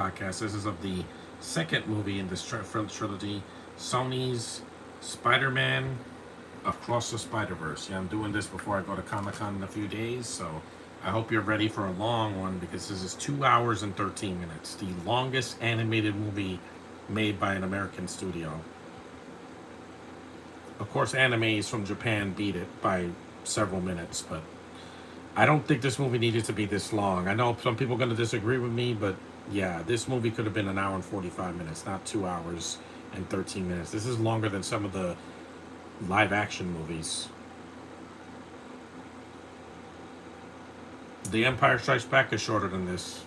podcast. This is of the second movie in this trilogy, Sony's Spider-Man Across the Spider-Verse. Yeah, I'm doing this before I go to Comic-Con in a few days, so I hope you're ready for a long one because this is 2 hours and 13 minutes, the longest animated movie made by an American studio. Of course, animes from Japan beat it by several minutes, but I don't think this movie needed to be this long. I know some people are going to disagree with me, but yeah, this movie could have been an hour and 45 minutes, not 2 hours and 13 minutes. This is longer than some of the live action movies. The Empire Strikes Back is shorter than this.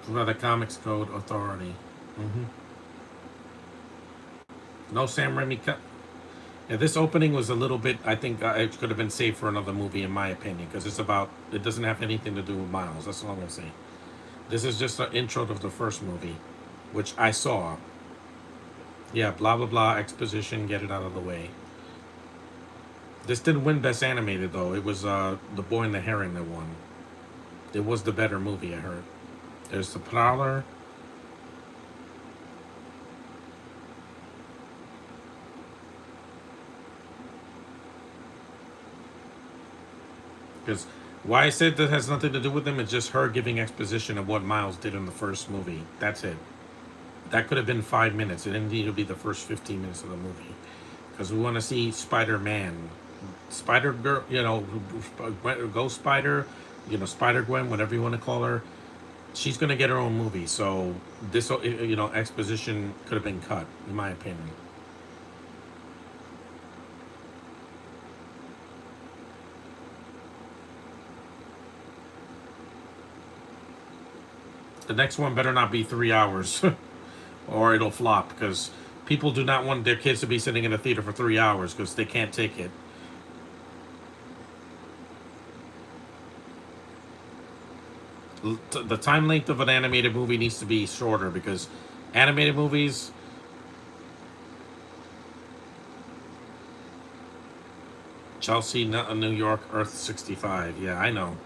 From the Comics Code Authority. hmm No Sam Raimi cut. Yeah, this opening was a little bit. I think it could have been saved for another movie, in my opinion, because it's about. It doesn't have anything to do with Miles. That's all I'm gonna say. This is just an intro to the first movie, which I saw. Yeah, blah blah blah. Exposition. Get it out of the way. This didn't win Best Animated though. It was The Boy and the Heron that won. It was the better movie, I heard. There's the Prowler. Because why I said that has nothing to do with them, it's just her giving exposition of what Miles did in the first movie. That's it. That could have been 5 minutes. It didn't need to be the first 15 minutes of the movie. Because we want to see Spider-Man. Spider Girl, Ghost Spider, Spider Gwen, whatever you want to call her. She's going to get her own movie. So this, exposition could have been cut, in my opinion. The next one better not be 3 hours, or it'll flop because people do not want their kids to be sitting in a theater for 3 hours because they can't take it. The time length of an animated movie needs to be shorter because animated movies. Chelsea, New York, Earth 65. Yeah, I know.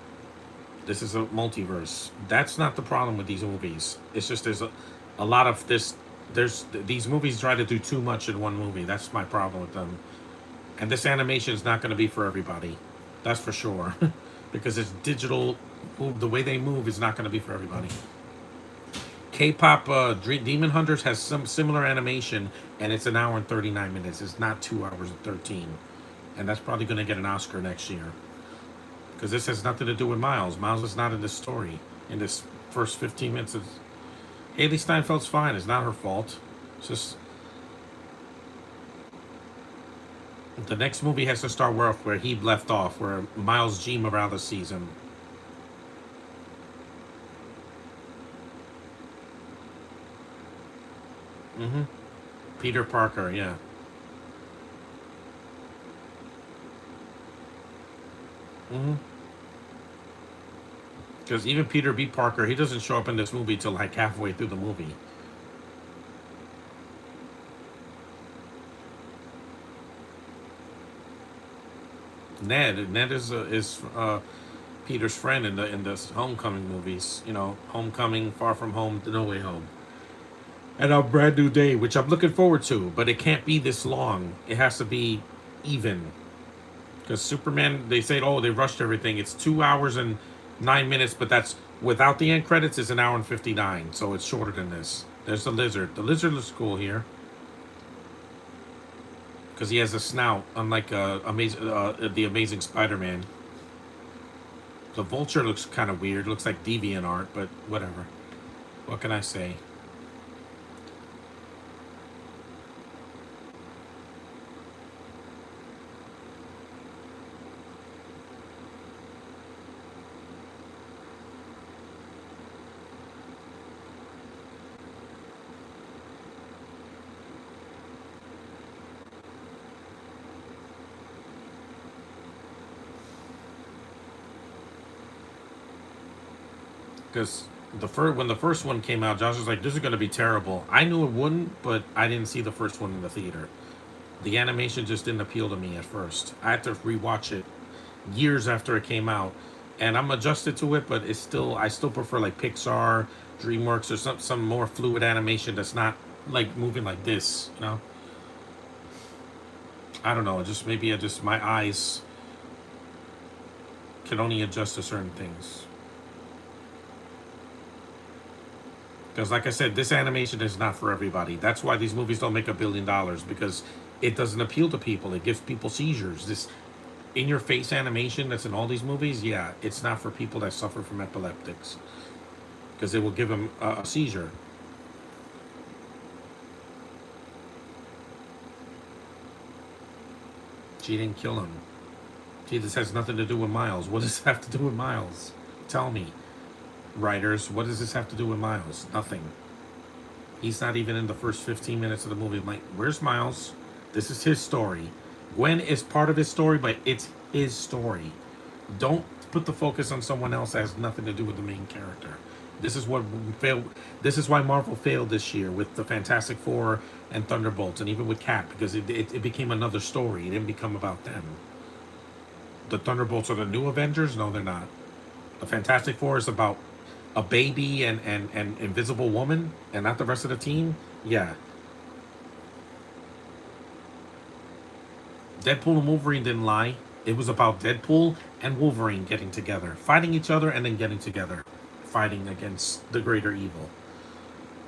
This is a multiverse. That's not the problem with these movies. It's just there's a lot of this. There's these movies try to do too much in one movie. That's my problem with them. And this animation is not going to be for everybody. That's for sure. Because it's digital. The way they move is not going to be for everybody. K-pop Demon Hunters has some similar animation, and it's an hour and 39 minutes. It's not 2 hours and 13, and that's probably going to get an Oscar next year. Because this has nothing to do with Miles. Miles is not in this story. In this first 15 minutes, Haley Steinfeld's fine. It's not her fault. It's just the next movie has to start where he left off, where Miles G. Morales sees him. Mm-hmm. Peter Parker, yeah. Mm-hmm. Because even Peter B. Parker, he doesn't show up in this movie till like halfway through the movie. Ned is Peter's friend in the Homecoming movies. Homecoming, Far From Home, No Way Home, and A Brand New Day, which I'm looking forward to. But it can't be this long. It has to be even. Because Superman, they say, oh, they rushed everything. It's 2 hours and 9 minutes, but that's without the end credits. Is an hour and 59, so it's shorter than this. There's the lizard. The lizard looks cool here because he has a snout, unlike the Amazing Spider-Man. The vulture looks kind of weird. Looks like deviant art, but whatever. What can I say? Because when the first one came out, Josh was like, "This is gonna be terrible." I knew it wouldn't, but I didn't see the first one in the theater. The animation just didn't appeal to me at first. I had to rewatch it years after it came out, and I'm adjusted to it, but I still prefer like Pixar, DreamWorks, or some more fluid animation that's not like moving like this. You know, I don't know. Just maybe I just my eyes can only adjust to certain things. Because, like I said, this animation is not for everybody. That's why these movies don't make $1 billion, because it doesn't appeal to people. It gives people seizures. This in your face animation that's in all these movies, yeah, it's not for people that suffer from epileptics, because it will give them a seizure. She didn't kill him. See, this has nothing to do with Miles. What does this have to do with Miles? Tell me, writers, what does this have to do with Miles? Nothing. He's not even in the first 15 minutes of the movie. I'm like, where's Miles? This is his story. Gwen is part of his story, but it's his story. Don't put the focus on someone else that has nothing to do with the main character. This is what failed. This is why Marvel failed this year with the Fantastic Four and Thunderbolts, and even with Cap, because it became another story. It didn't become about them. The Thunderbolts are the new Avengers? No, they're not. The Fantastic Four is about a baby and Invisible Woman, and not the rest of the team. Yeah. Deadpool and Wolverine didn't lie. It was about Deadpool and Wolverine getting together, fighting each other, and then getting together, fighting against the greater evil.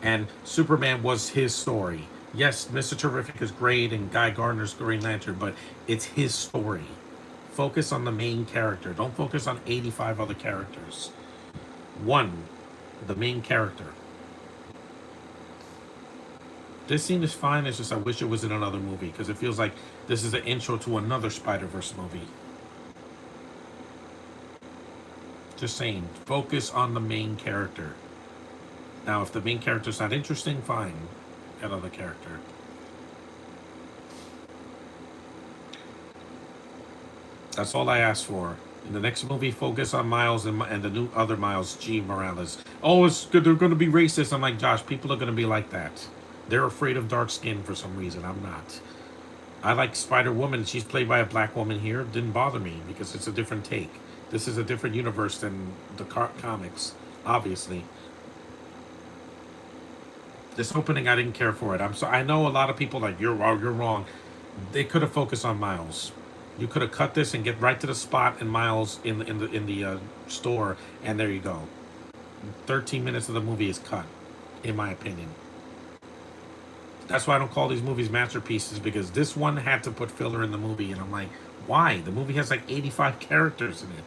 And Superman was his story. Yes, Mr. Terrific is great, and Guy Gardner's Green Lantern, but it's his story. Focus on the main character. Don't focus on 85 other characters. One, the main character. This scene is fine. It's just I wish it was in another movie, because it feels like this is an intro to another Spider-Verse movie. Just saying, focus on the main character. Now, if the main character's not interesting, fine. Another character. That's all I asked for. In the next movie, focus on Miles and the new other Miles, G. Morales. Oh, it's good. They're going to be racist. I'm like, Josh, people are going to be like that. They're afraid of dark skin for some reason. I'm not. I like Spider-Woman. She's played by a black woman here. It didn't bother me because it's a different take. This is a different universe than the comics, obviously. This opening, I didn't care for it. I know a lot of people like, you're wrong. They could have focused on Miles. You could have cut this and get right to the spot and Miles in the store, and there you go. 13 minutes of the movie is cut, in my opinion. That's why I don't call these movies masterpieces, because this one had to put filler in the movie, and I'm like, why? The movie has like 85 characters in it.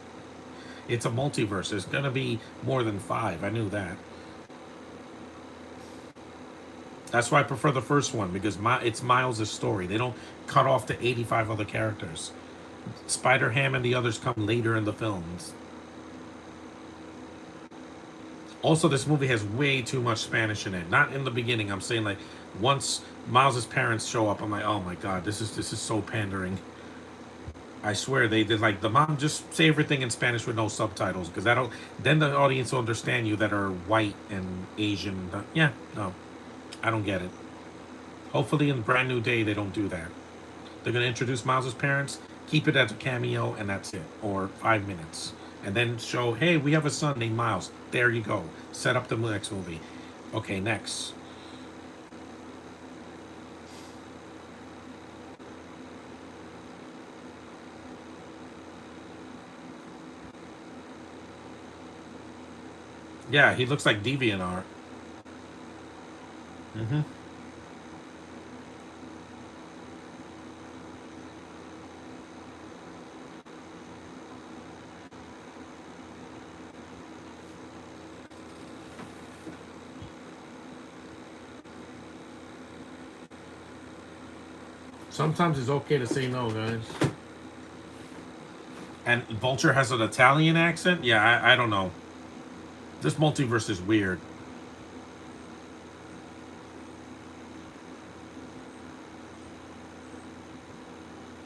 It's a multiverse. There's gonna be more than 5. I knew that. That's why I prefer the first one, because it's Miles' story. They don't cut off the 85 other characters. Spider-Ham and the others come later in the films. Also, this movie has way too much Spanish in it. Not in the beginning. I'm saying, like, once Miles' parents show up, I'm like, oh my god, this is so pandering. I swear they did, like, the mom just say everything in Spanish with no subtitles, because then the audience will understand you that are white and Asian. Yeah, no, I don't get it. Hopefully in Brand New Day they don't do that. They're gonna introduce Miles' parents, keep it as a cameo, and that's it, or 5 minutes, and then show, hey, we have a son named Miles. There you go. Set up the next movie. Okay, next. Yeah, he looks like DeviantArt. Mm-hmm. Sometimes it's okay to say no, guys. And Vulture has an Italian accent? Yeah, I don't know. This multiverse is weird.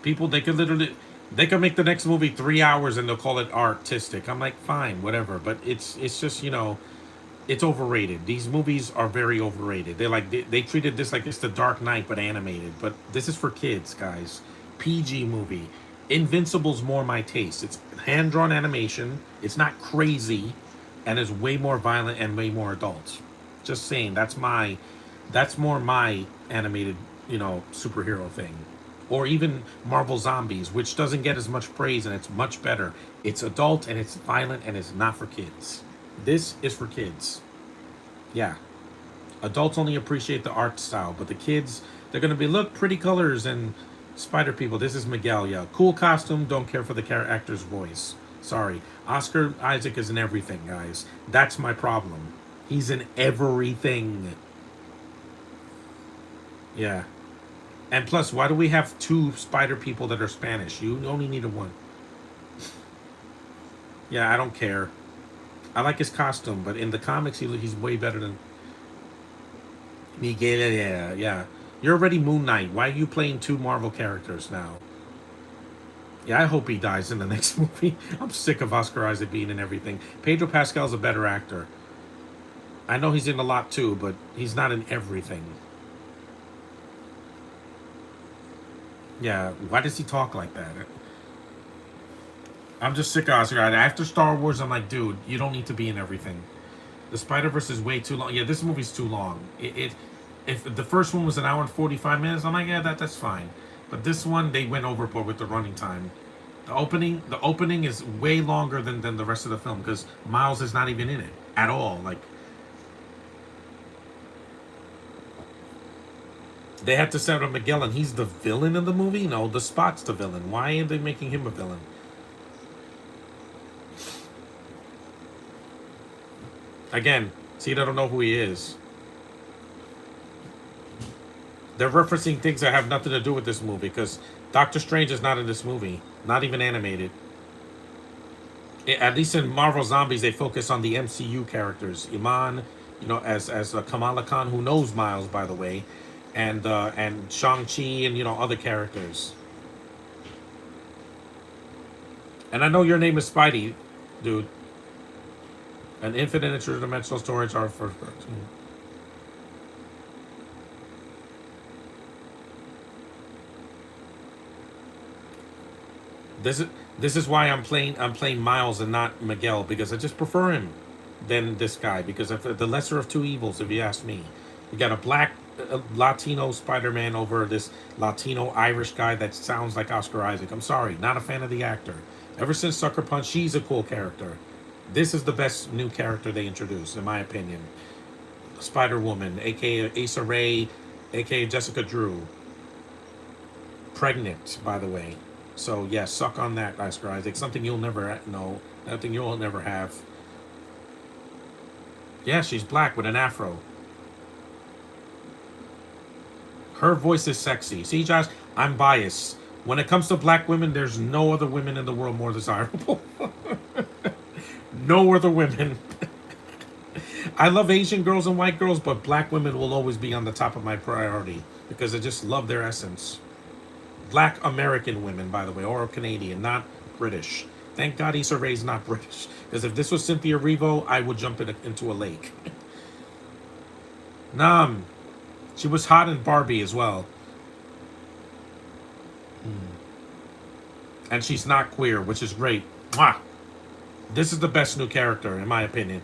People, they could make the next movie 3 hours and they'll call it artistic. I'm like, fine, whatever. But it's just, It's overrated. These movies are very overrated. They treated this like it's the Dark Knight but animated. But this is for kids, guys. PG movie. Invincible's more my taste. It's hand drawn animation. It's not crazy, and is way more violent and way more adult. Just saying. That's more my animated, superhero thing. Or even Marvel Zombies, which doesn't get as much praise and it's much better. It's adult and it's violent and it's not for kids. This is for kids. Yeah. Adults only appreciate the art style, but the kids, they're going to be, look, pretty colors and spider people. This is Miguel, yeah. Cool costume, don't care for the actor's voice. Sorry. Oscar Isaac is in everything, guys. That's my problem. He's in everything. Yeah. And plus, why do we have two spider people that are Spanish? You only needed one. Yeah, I don't care. I like his costume, but in the comics, he's way better than Miguel. Yeah, yeah. You're already Moon Knight. Why are you playing two Marvel characters now? Yeah, I hope he dies in the next movie. I'm sick of Oscar Isaac being in everything. Pedro Pascal's a better actor. I know he's in a lot too, but he's not in everything. Yeah, why does he talk like that? I'm just sick of Oscar Isaac. After Star Wars, I'm like, dude, you don't need to be in everything. The Spider-Verse is way too long. Yeah, this movie's too long. If the first one was an hour and 45 minutes, I'm like, yeah, that's fine. But this one, they went overboard with the running time. The opening is way longer than the rest of the film because Miles is not even in it at all. Like, they had to set up Miguel, and he's the villain in the movie. No, the Spot's the villain. Why are they making him a villain? Again, see, they don't know who he is. They're referencing things that have nothing to do with this movie because Doctor Strange is not in this movie, not even animated. At least in Marvel Zombies, they focus on the MCU characters. Iman, as Kamala Khan, who knows Miles, by the way, and Shang-Chi and other characters. And I know your name is Spidey, dude. An infinite interdimensional storage are for. This is why I'm playing Miles and not Miguel because I just prefer him than this guy because of the lesser of two evils, if you ask me. You got a black Latino Spider-Man over this Latino Irish guy that sounds like Oscar Isaac. I'm sorry, not a fan of the actor. Ever since Sucker Punch, she's a cool character. This is the best new character they introduced, in my opinion. Spider Woman, aka Asa Rae, aka Jessica Drew. Pregnant, by the way. So yeah, suck on that, Oscar Isaac. Something you'll never know. Nothing you'll never have. Yeah, she's black with an afro. Her voice is sexy. See, Josh, I'm biased. When it comes to black women, there's no other women in the world more desirable. No other women. I love Asian girls and white girls, but black women will always be on the top of my priority because I just love their essence. Black American women, by the way, or Canadian, not British. Thank God Issa Rae's not British. Because if this was Cynthia Erivo, I would jump into a lake. Nam. She was hot in Barbie as well. And she's not queer, which is great. Mwah! This is the best new character, in my opinion.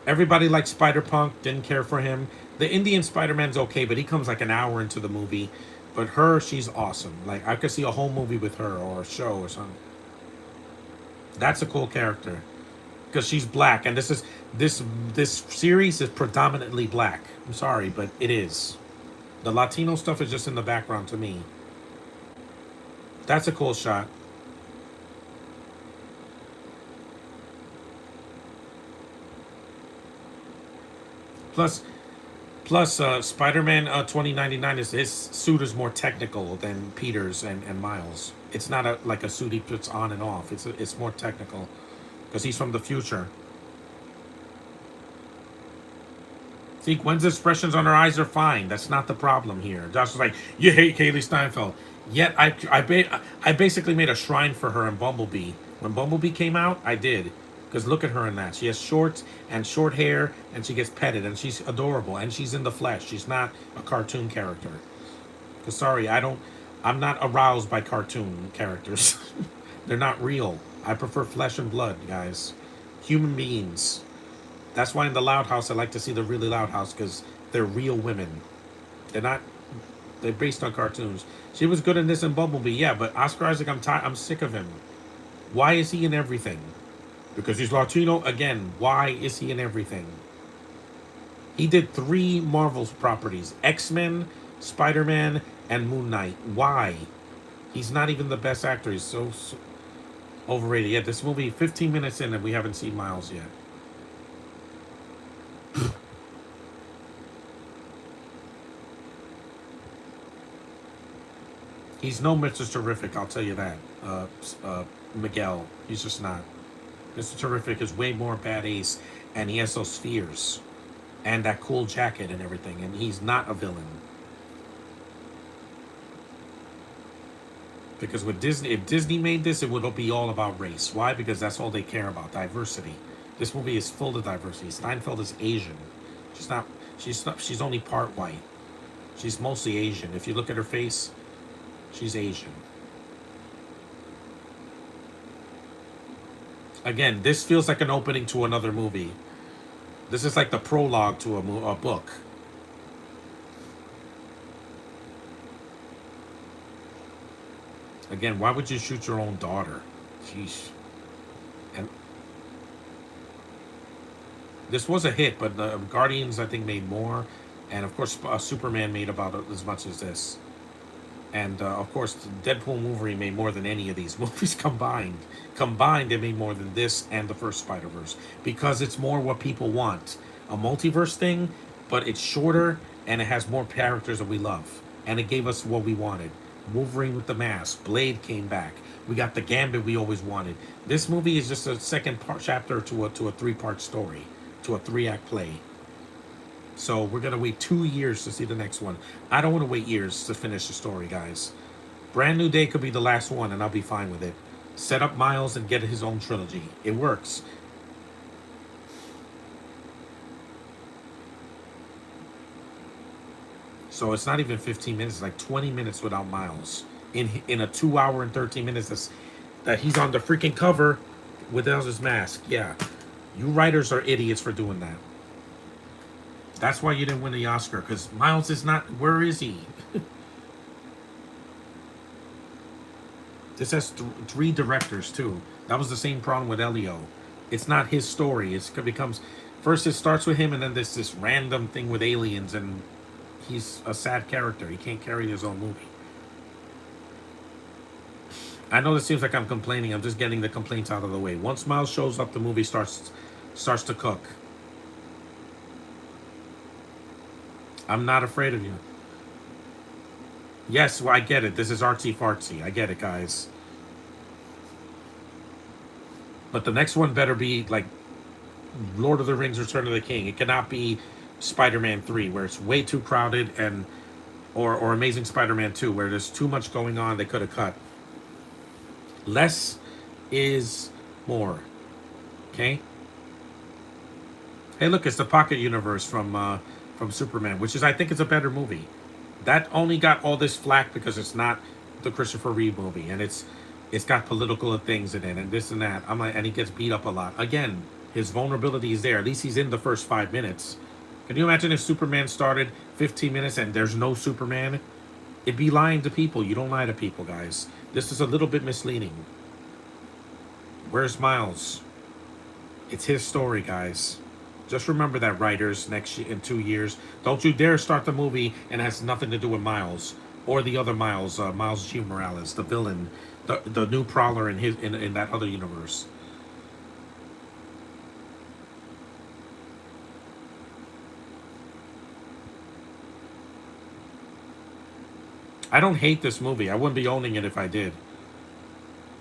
Everybody likes Spider-Punk, didn't care for him. The Indian Spider-Man's okay, but he comes like an hour into the movie. But her, she's awesome. Like, I could see a whole movie with her or a show or something. That's a cool character. Because she's black, and this series is predominantly black. I'm sorry, but it is. The Latino stuff is just in the background to me. That's a cool shot. Plus, Spider-Man 2099 his suit is more technical than Peter's and Miles. It's not like a suit he puts on and off. It's more technical because he's from the future. See, Gwen's expressions on her eyes are fine. That's not the problem here. Josh was like, "You hate Kaylee Steinfeld." Yet I basically made a shrine for her in Bumblebee. When Bumblebee came out, I did Because look at her in that. She has shorts and short hair, and she gets petted, and she's adorable, and she's in the flesh. She's not a cartoon character. Because sorry, I'm not aroused by cartoon characters. They're not real. I prefer flesh and blood, guys. Human beings. That's why in the Loud House I like to see the really Loud House, because they're real women. They're not. They're based on cartoons. She was good in this in Bumblebee, yeah, but Oscar Isaac, I'm sick of him. Why is he in everything? Because he's Latino again. Why is he in everything? He did 3 Marvel properties: X-Men, Spider-Man, and Moon Knight. Why? He's not even the best actor. He's so overrated. Yeah, this movie, 15 minutes in, and we haven't seen Miles yet. He's no Mr. Terrific, I'll tell you that. Miguel, he's just not. Mr. Terrific is way more badass, and he has those spheres, and that cool jacket and everything, and he's not a villain. Because with Disney, if Disney made this, it would be all about race. Why? Because that's all they care about, diversity. This movie is full of diversity. Steinfeld is Asian. She's not. She's not. She's only part white. She's mostly Asian. If you look at her face, she's Asian. Again, this feels like an opening to another movie. This is like the prologue to a book. Again, why would you shoot your own daughter? Sheesh. And this was a hit, but the Guardians, I think, made more. And of course, Superman made about as much as this. And of course, Deadpool and Wolverine made more than any of these movies combined. Combined, they made more than this and the first Spider-Verse. Because it's more what people want. A multiverse thing, but it's shorter and it has more characters that we love. And it gave us what we wanted. Wolverine with the mask. Blade came back. We got the Gambit we always wanted. This movie is just a second chapter to a 3-part story. To a 3-act play. So we're going to wait 2 years to see the next one. I don't want to wait years to finish the story, guys. Brand New Day could be the last one, and I'll be fine with it. Set up Miles and get his own trilogy. It works. So it's not even 15 minutes. It's like 20 minutes without Miles. In a 2 hour and 13 minutes that he's on the freaking cover without his mask. Yeah. You writers are idiots for doing that. That's why you didn't win the Oscar, because Miles is not. Where is he? This has 3 directors too. That was the same problem with Elio. It's not his story. It becomes first it starts with him, and then there's this random thing with aliens, and he's a sad character. He can't carry his own movie. I know this seems like I'm complaining. I'm just getting the complaints out of the way. Once Miles shows up, the movie starts to cook. I'm not afraid of you. Yes, well, I get it. This is artsy fartsy. I get it, guys. But the next one better be like Lord of the Rings, Return of the King. It cannot be Spider-Man 3, where it's way too crowded, and or Amazing Spider-Man 2, where there's too much going on they could have cut. Less is more. Okay? Hey, look, it's the Pocket Universe from Superman, which is, I think, it's a better movie. That only got all this flack because it's not the Christopher Reeve movie, and it's got political things in it and this and that. I'm like, and he gets beat up a lot. Again, his vulnerability is there. At least he's in the first 5 minutes. Can you imagine if Superman started 15 minutes and there's no Superman? It'd be lying to people. You don't lie to people, guys. This is a little bit misleading. Where's Miles? It's his story, guys. Just remember that, writers, in 2 years. Don't you dare start the movie and it has nothing to do with Miles. Or the other Miles, Miles G. Morales, the villain, the new Prowler in that other universe. I don't hate this movie. I wouldn't be owning it if I did.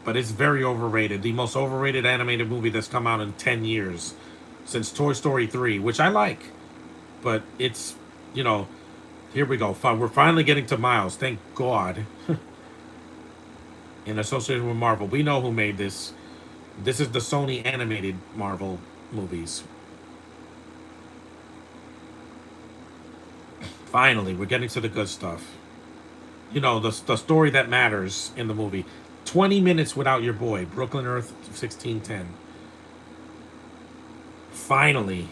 But it's very overrated. The most overrated animated movie that's come out in 10 years. Since Toy Story 3, which I like. But it's, here we go. We're finally getting to Miles. Thank God. In association with Marvel. We know who made this. This is the Sony animated Marvel movies. Finally, we're getting to the good stuff. You know, the story that matters in the movie. 20 minutes without your boy, Brooklyn Earth 1610. Finally.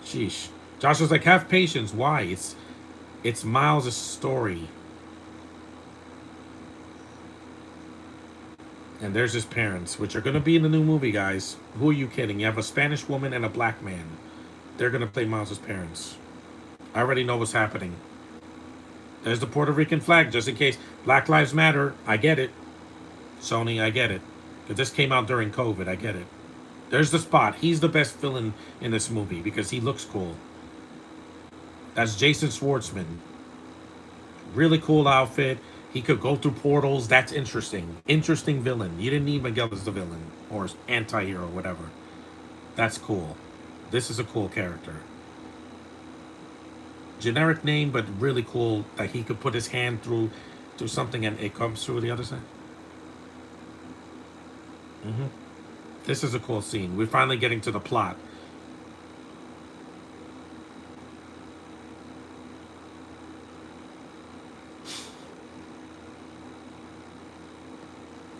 Sheesh. Josh was like, have patience. Why? It's Miles' story. And there's his parents, which are gonna be in the new movie, guys. Who are you kidding? You have a Spanish woman and a black man. They're gonna play Miles' parents. I already know what's happening. There's the Puerto Rican flag, just in case. Black Lives Matter. I get it. Sony, I get it. Because this came out during COVID. I get it. There's the Spot. He's the best villain in this movie because he looks cool. That's Jason Schwartzman. Really cool outfit. He could go through portals. That's interesting. Interesting villain. You didn't need Miguel as the villain or anti-hero, whatever. That's cool. This is a cool character. Generic name, but really cool. Like he could put his hand through something and it comes through the other side. This is a cool scene. We're finally getting to the plot.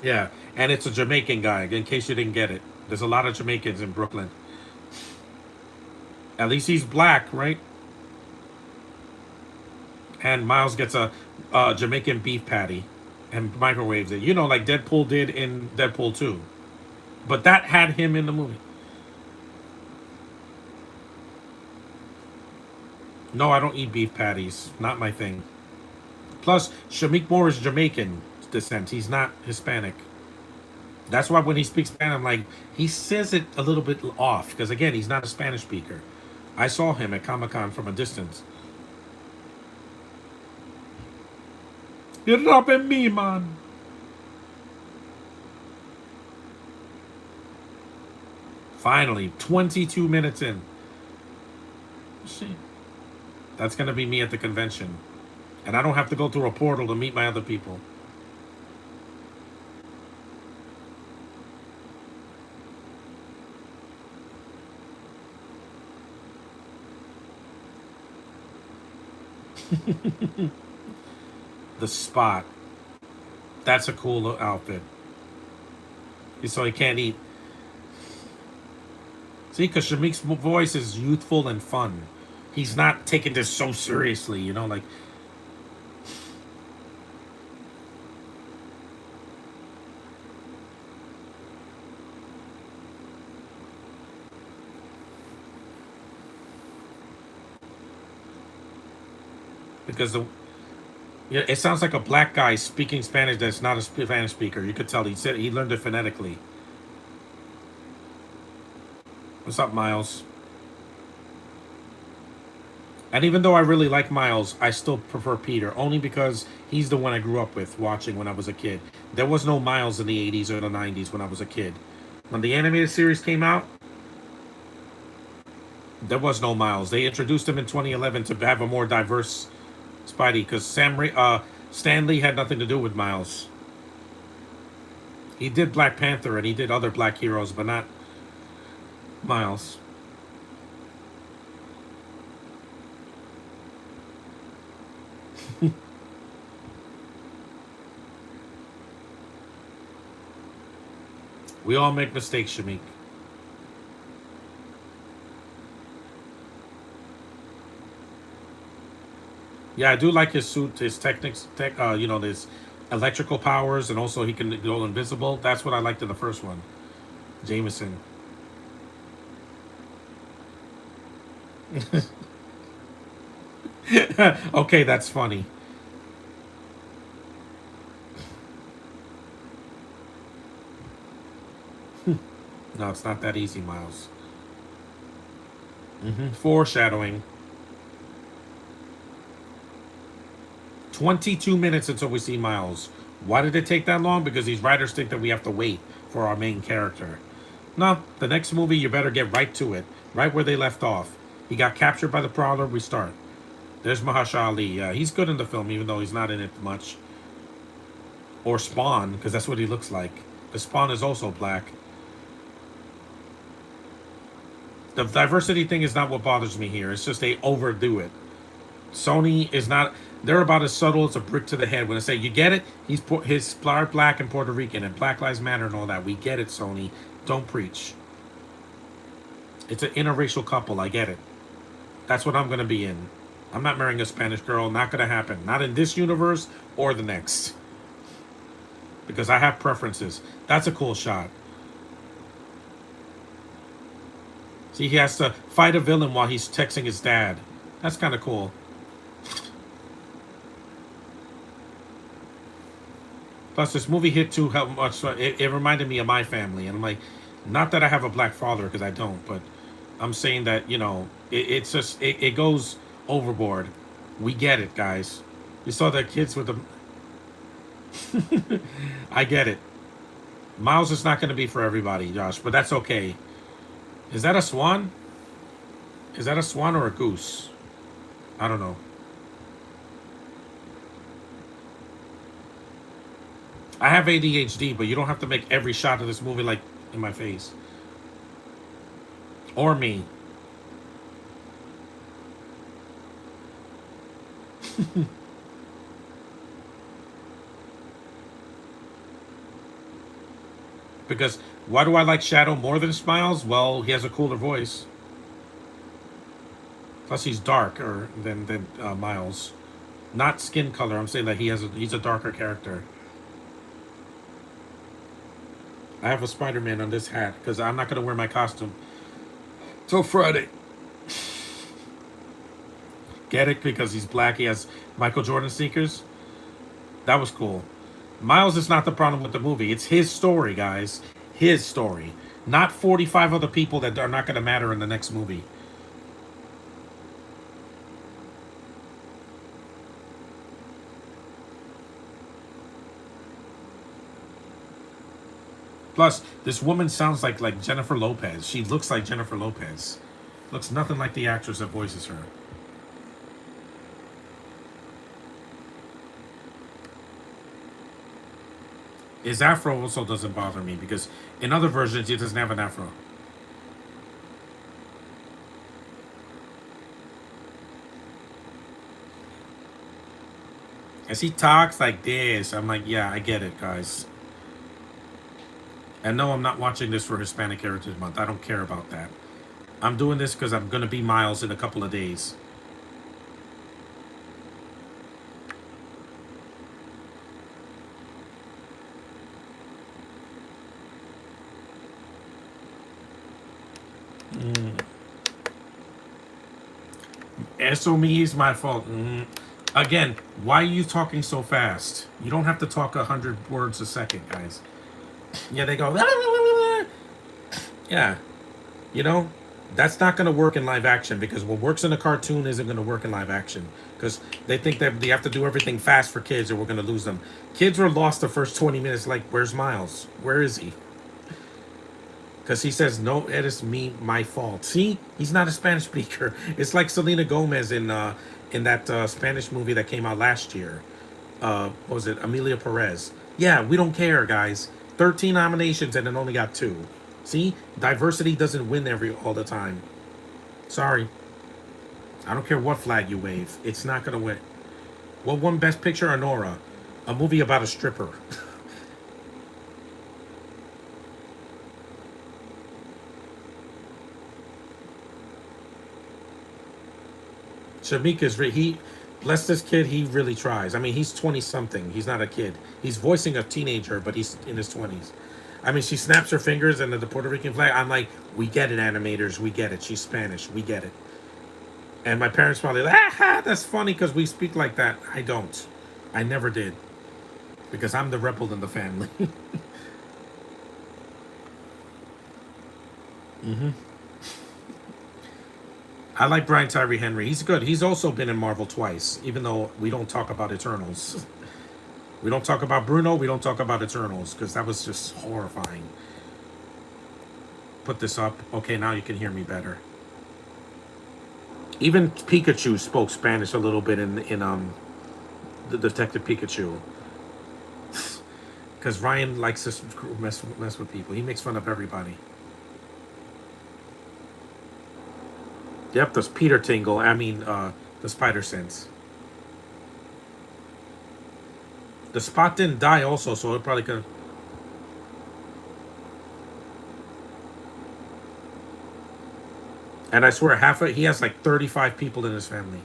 Yeah, and it's a Jamaican guy, in case you didn't get it. There's a lot of Jamaicans in Brooklyn. At least he's black, right? And Miles gets a Jamaican beef patty and microwaves it. You know, like Deadpool did in Deadpool 2. But that had him in the movie. No, I don't eat beef patties. Not my thing. Plus, Shamik Moore is Jamaican descent. He's not Hispanic. That's why when he speaks Spanish, I'm like, he says it a little bit off. Because again, he's not a Spanish speaker. I saw him at Comic Con from a distance. You're robbing me, man. Finally, 22 minutes in. Shit. That's going to be me at the convention. And I don't have to go through a portal to meet my other people. The Spot. That's a cool outfit. So he can't eat. See, because Shamik's voice is youthful and fun. He's not taking this so seriously, you know, like. Because the yeah, it sounds like a black guy speaking Spanish that's not a Spanish speaker. You could tell he said he learned it phonetically. What's up, Miles? And even though I really like Miles, I still prefer Peter, only because he's the one I grew up with watching when I was a kid. There was no Miles in the 80s or the 90s when I was a kid. When the animated series came out, there was no Miles. They introduced him in 2011 to have a more diverse Spidey, because Stan Lee had nothing to do with Miles. He did Black Panther and he did other black heroes, but not Miles. We all make mistakes, Shamik. Yeah, I do like his suit, his you know, his electrical powers, and also he can go invisible. That's what I liked in the first one. Jameson. Okay, that's funny. No, it's not that easy, Miles. Foreshadowing. 22 minutes until we see Miles. Why did it take that long? Because these writers think that we have to wait for our main character. No, the next movie, you better get right to it. Right where they left off. He got captured by the Prowler, we start. There's Mahershala Ali. Yeah, he's good in the film, even though he's not in it much. Or Spawn, because that's what he looks like. The Spawn is also black. The diversity thing is not what bothers me here. It's just they overdo it. Sony is not. They're about as subtle as a brick to the head when they say, "You get it? He's part black and Puerto Rican and Black Lives Matter and all that. We get it, Sony. Don't preach. It's an interracial couple. I get it. That's what I'm gonna be in. I'm not marrying a Spanish girl. Not gonna happen. Not in this universe or the next. Because I have preferences. That's a cool shot. See, he has to fight a villain while he's texting his dad. That's kind of cool. Plus, this movie hit too much. So it reminded me of my family, and I'm like, not that I have a black father because I don't, but I'm saying that it's just it goes overboard. We get it, guys. You saw the kids with the. I get it. Miles is not going to be for everybody, Josh, but that's okay. Is that a swan? Is that a swan or a goose? I don't know. I have ADHD, but you don't have to make every shot of this movie like in my face. Or me. Because why do I like Shadow more than Smiles? Well, he has a cooler voice. Plus, he's darker than Miles. Not skin color. I'm saying that he's a darker character. I have a Spiderman on this hat because I'm not going to wear my costume till Friday. Get it? Because he's black. He has Michael Jordan sneakers. That was cool. Miles is not the problem with the movie. It's his story, guys. His story. Not 45 other people that are not going to matter in the next movie. Plus, this woman sounds like Jennifer Lopez. She looks like Jennifer Lopez. Looks nothing like the actress that voices her. His afro also doesn't bother me because in other versions he doesn't have an afro. As he talks like this, I'm like, yeah, I get it, guys. And no, I'm not watching this for Hispanic Heritage Month. I don't care about that. I'm doing this because I'm going to be Miles in a couple of days. Eso me is my fault. Again, why are you talking so fast? You don't have to talk 100 words a second, guys. Yeah, they go. Yeah, that's not going to work in live action because what works in a cartoon isn't going to work in live action because they think that they have to do everything fast for kids or we're going to lose them. Kids were lost the first 20 minutes. Like, where's Miles? Where is he? Because he says, no, it is my fault. See, he's not a Spanish speaker. It's like Selena Gomez in that Spanish movie that came out last year. What was it? Amelia Perez. Yeah, we don't care, guys. 13 nominations and it only got 2. See, diversity doesn't win all the time. Sorry. I don't care what flag you wave. It's not going to win. What won Best Picture? Anora. A movie about a stripper. Shamika's bless this kid, he really tries. I mean, he's 20 something. He's not a kid. He's voicing a teenager, but he's in his 20s. I mean, she snaps her fingers and the Puerto Rican flag. I'm like, we get it, animators. We get it. She's Spanish. We get it. And my parents probably like, that's funny because we speak like that. I don't. I never did. Because I'm the rebel in the family. I like Brian Tyree Henry. He's good. He's also been in Marvel twice, even though we don't talk about Eternals. We don't talk about Bruno. We don't talk about Eternals because that was just horrifying. Put this up. Okay, now you can hear me better. Even Pikachu spoke Spanish a little bit in the Detective Pikachu. because Ryan likes to mess with people. He makes fun of everybody. Yep, there's Peter Tingle. I mean, the Spider Sense. The Spot didn't die also, so it probably could. And I swear, half of he has like 35 people in his family.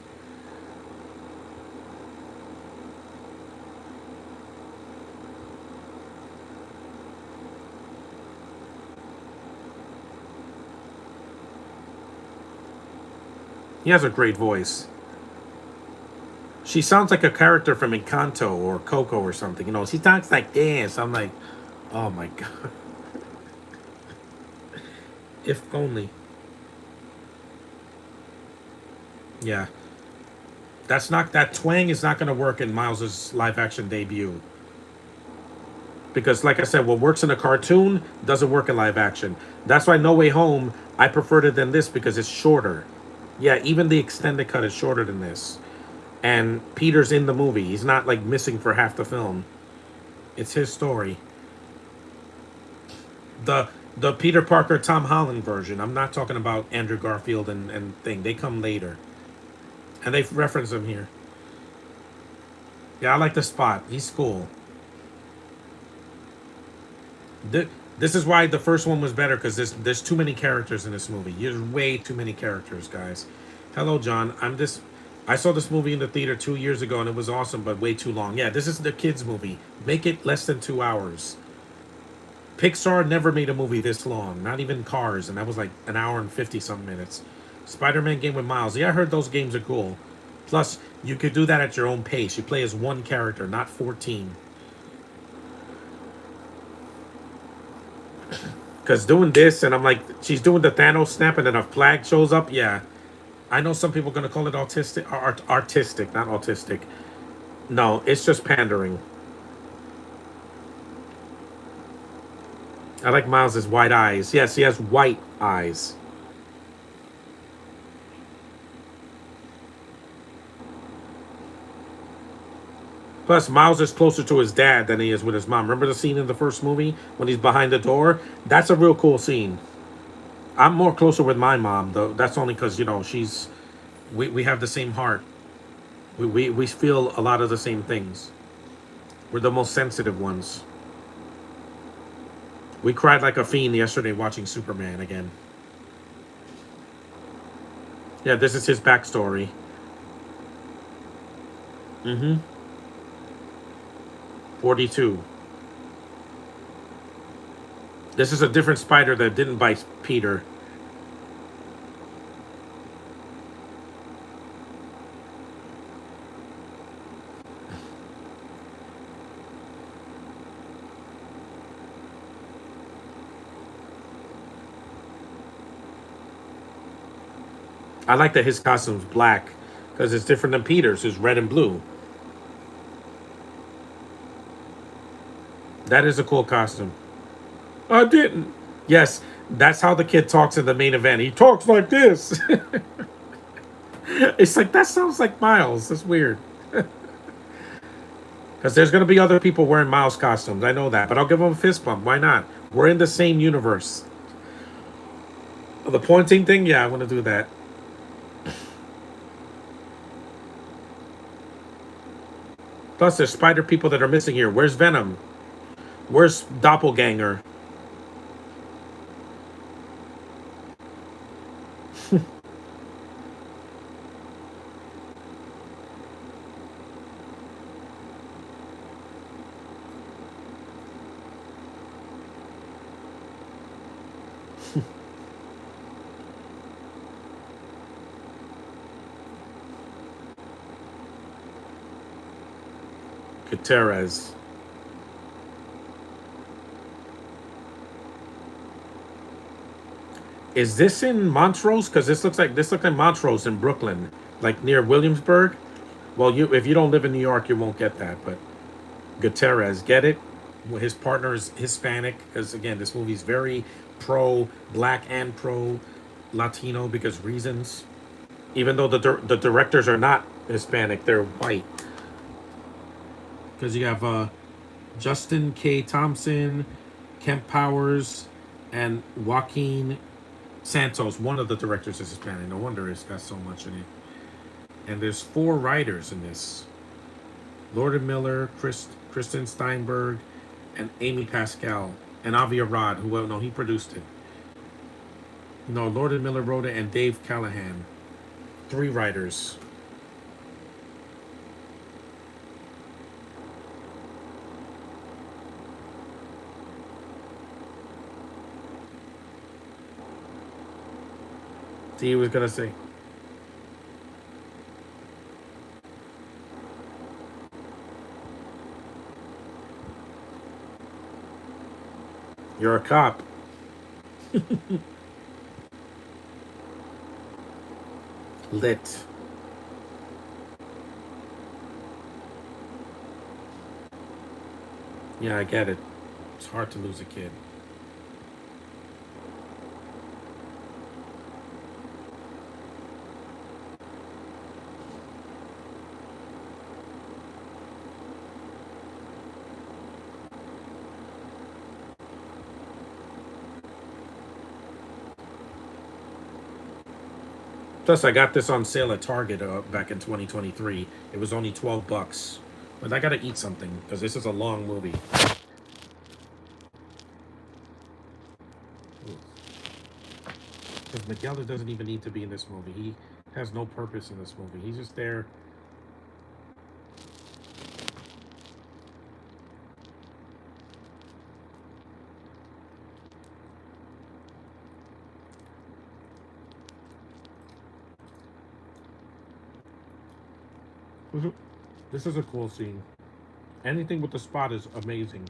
He has a great voice. She sounds like a character from Encanto or Coco or something. You know, she talks like this. I'm like, oh my god. If only. Yeah. That twang is not gonna work in Miles's live action debut. Because like I said, what works in a cartoon doesn't work in live action. That's why No Way Home, I preferred it than this because it's shorter. Yeah, even the extended cut is shorter than this. And Peter's in the movie. He's not like missing for half the film. It's his story. The the Peter Parker Tom Holland version. I'm not talking about Andrew Garfield and thing. They come later. And they reference him here. Yeah, I like the Spot. He's cool. This is why the first one was better because there's too many characters in this movie. There's way too many characters, guys. Hello, John. I saw this movie in the theater 2 years ago and it was awesome, but way too long. Yeah, this is the kids' movie. Make it less than 2 hours. Pixar never made a movie this long. Not even Cars, and that was like an hour and 50 something minutes. Spider-Man game with Miles. Yeah, I heard those games are cool. Plus, you could do that at your own pace. You play as one character, not 14. Because doing this, and I'm like, she's doing the Thanos snap, and then a flag shows up. Yeah, I know some people are gonna call it autistic, artistic, not autistic. No, it's just pandering. I like Miles's white eyes. Yes, he has white eyes. Plus, Miles is closer to his dad than he is with his mom. Remember the scene in the first movie when he's behind the door? That's a real cool scene. I'm more closer with my mom, though. That's only because, she's. We have the same heart. We feel a lot of the same things. We're the most sensitive ones. We cried like a fiend yesterday watching Superman again. Yeah, this is his backstory. Mm hmm. 42. This is a different spider that didn't bite Peter. I like that his costume's black because it's different than Peter's, who's red and blue. That is a cool costume. I didn't. Yes, that's how the kid talks in the main event. He talks like this. It's like, that sounds like Miles. That's weird. Because there's going to be other people wearing Miles costumes. I know that. But I'll give them a fist bump. Why not? We're in the same universe. The pointing thing? Yeah, I want to do that. Plus, there's spider people that are missing here. Where's Venom? Where's Doppelganger? Gutierrez. Is this in Montrose? Because this looks like Montrose in Brooklyn, like near Williamsburg. Well, if you don't live in New York, you won't get that. But Gutierrez, get it? Well, his partner is Hispanic, because again, this movie's very pro black and pro Latino because reasons. Even though the directors are not Hispanic, they're white. Because you have Justin K. Thompson, Kemp Powers, and Joaquin Santos. One of the directors is Hispanic. No wonder it's got so much in it. And there's 4 writers in this: Lord and Miller, Kristen Steinberg, and Amy Pascal, and Avi Arad, who, well, no, he produced it. No, Lord and Miller wrote it, and Dave Callahan. 3 writers. See, he was gonna say, "You're a cop." Lit. Yeah, I get it. It's hard to lose a kid. Plus, I got this on sale at Target back in 2023. It was only $12. But I gotta eat something because this is a long movie. Because Miguel doesn't even need to be in this movie. He has no purpose in this movie. He's just there. This is a cool scene. Anything with the spot is amazing.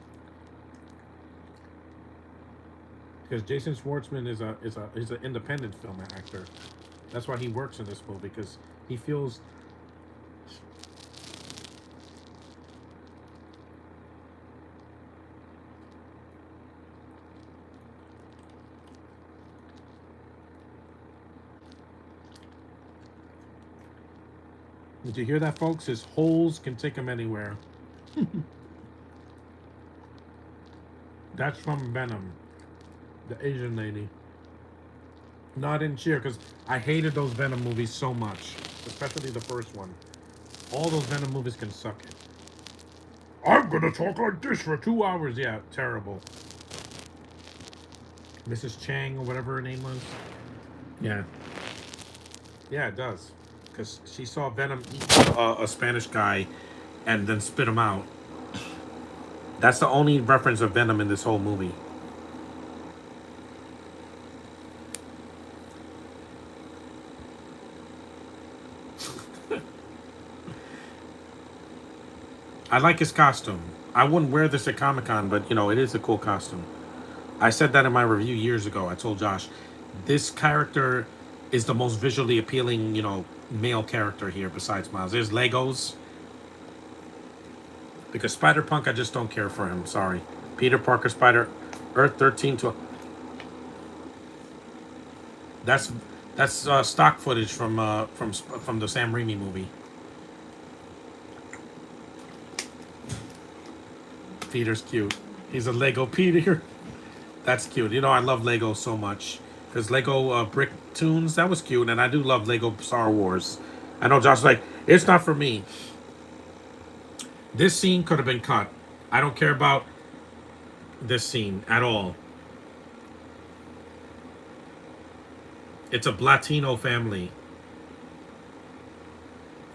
Because Jason Schwartzman is an independent film actor. That's why he works in this movie, because he feels. Did you hear that, folks? His holes can take him anywhere. That's from Venom, the Asian lady. No, I didn't cheer because I hated those Venom movies so much, especially the first one. All those Venom movies can suck it. I'm gonna talk like this for 2 hours. Yeah, terrible. Mrs. Chang or whatever her name was. Yeah. Yeah, it does. Because she saw Venom eat a Spanish guy and then spit him out. That's the only reference of Venom in this whole movie. I like his costume. I wouldn't wear this at Comic Con, but you know, it is a cool costume. I said that in my review years ago. I told Josh, this character is the most visually appealing, you know, male character here besides Miles. There's Legos. Because Spider Punk, I just don't care for him. Sorry. Peter Parker, Spider, Earth 13 to. That's stock footage from the Sam Raimi movie. Peter's cute. He's a Lego Peter. That's cute. You know, I love Lego so much. Because Lego Brick Tunes, that was cute. And I do love Lego Star Wars. I know Josh's like, it's not for me. This scene could have been cut. I don't care about this scene at all. It's a Latino family.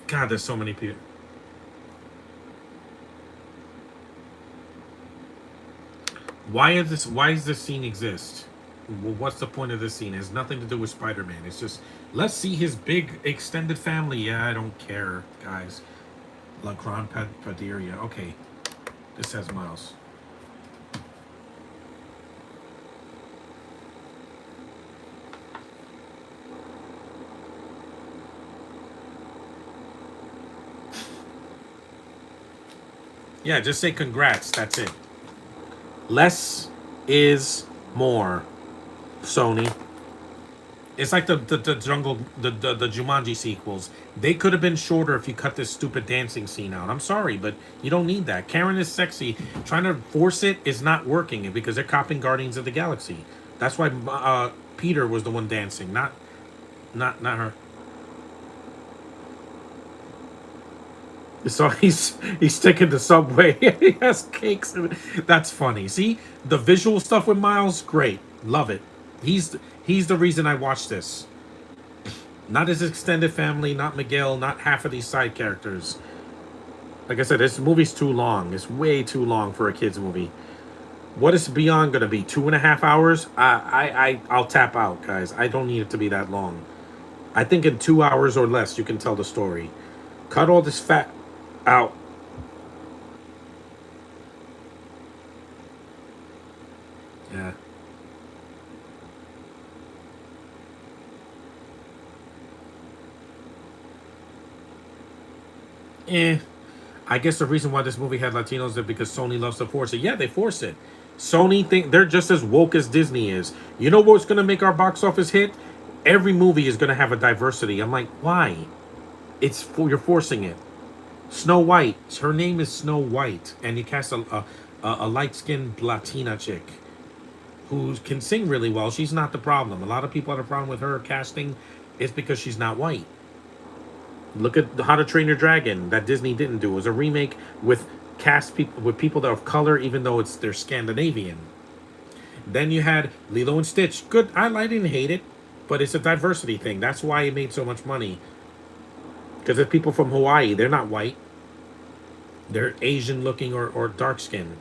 God, there's so many people. Why does this scene exist? Well, what's the point of this scene? It has nothing to do with Spider-Man. It's just, let's see his big extended family. Yeah, I don't care, guys. La Grande Paderia. Okay. This has Miles. Yeah, just say congrats. That's it. Less is more, Sony. It's like the jungle the Jumanji sequels. They could have been shorter if you cut this stupid dancing scene out. I'm sorry, but you don't need that. Karen is sexy. Trying to force it is not working because they're copying Guardians of the Galaxy. That's why Peter was the one dancing, not her. So he's taking the subway. He has cakes. That's funny. See the visual stuff with Miles, great, love it. He's the reason I watched this. Not his extended family, not Miguel, not half of these side characters. Like I said, this movie's too long. It's way too long for a kids movie. What is Beyond gonna be? 2.5 hours? I'll tap out, guys. I don't need it to be that long. I think in 2 hours or less, you can tell the story. Cut all this fat out. Yeah. Eh. I guess the reason why this movie had Latinos is because Sony loves to force it. Yeah, they force it. Sony think they're just as woke as Disney is. You know what's gonna make our box office hit? Every movie is gonna have a diversity. I'm like, why? It's for you're forcing it. Snow White. Her name is Snow White, and you cast a light skinned Latina chick who can sing really well. She's not the problem. A lot of people have a problem with her casting. Is because she's not white. Look at How to Train Your Dragon that Disney didn't do. It was a remake with cast people with people that are of color, even though they're Scandinavian. Then you had Lilo and Stitch. Good, I didn't hate it, but it's a diversity thing. That's why it made so much money. Because it's people from Hawaii. They're not white. They're Asian looking or dark skinned.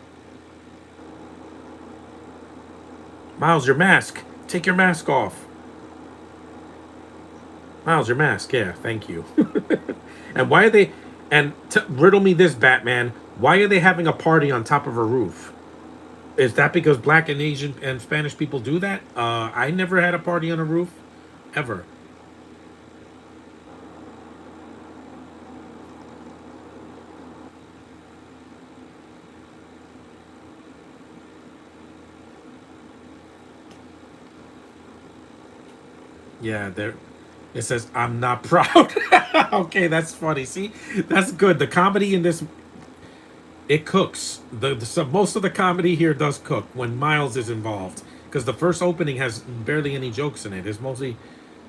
Miles, your mask. Take your mask off. Miles, your mask. Yeah, thank you. And why are they? And riddle me this, Batman. Why are they having a party on top of a roof? Is that because black and Asian and Spanish people do that? I never had a party on a roof, ever. Yeah, there. It says I'm not proud. Okay, that's funny. See, that's good. The comedy in this it cooks. So most of the comedy here does cook when Miles is involved because the first opening has barely any jokes in it. It's mostly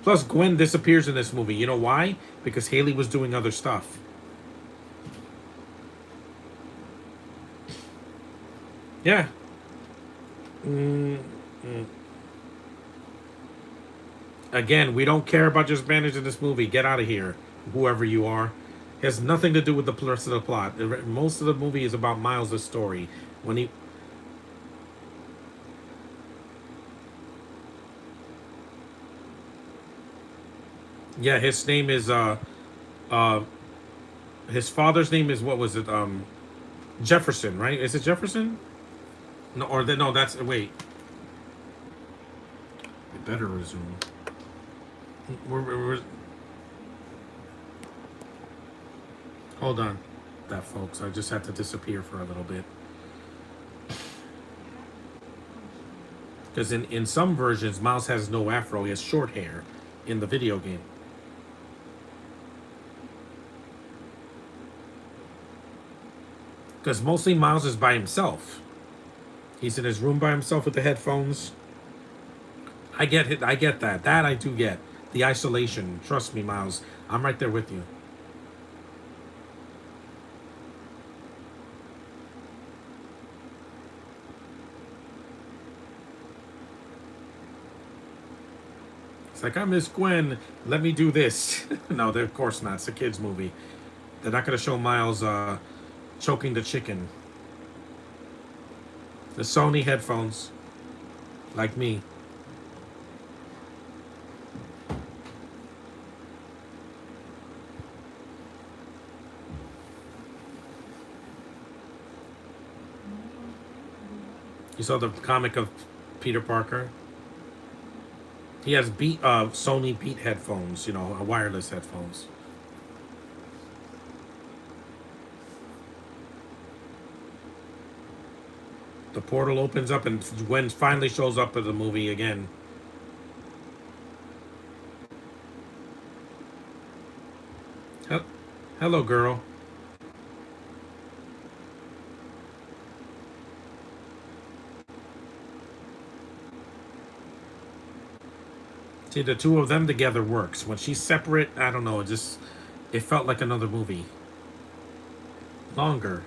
plus Gwen disappears in this movie. You know why? Because Haley was doing other stuff. Yeah. Mm, Again, we don't care about your Spanish in this movie. Get out of here, whoever you are. It has nothing to do with the rest of the plot. Most of the movie is about Miles' story. When he, yeah, his name is uh, his father's name is what was it? Jefferson, right? Is it Jefferson? No, no, that's wait. We better resume. We're, hold on, that folks. I just had to disappear for a little bit because in some versions, Miles has no afro. He has short hair in the video game. Because mostly Miles is by himself. He's in his room by himself with the headphones. I get it. I get that. That I do get. The isolation. Trust me, Miles. I'm right there with you. It's like, I miss Gwen. Let me do this. No, of course not. It's a kid's movie. They're not going to show Miles choking the chicken. The Sony headphones. Like me. You saw the comic of Peter Parker? He has Sony Beat headphones, wireless headphones. The portal opens up and Gwen finally shows up in the movie again. Hel- Hello, girl. See, the two of them together works. When she's separate, I don't know. It felt like another movie. Longer.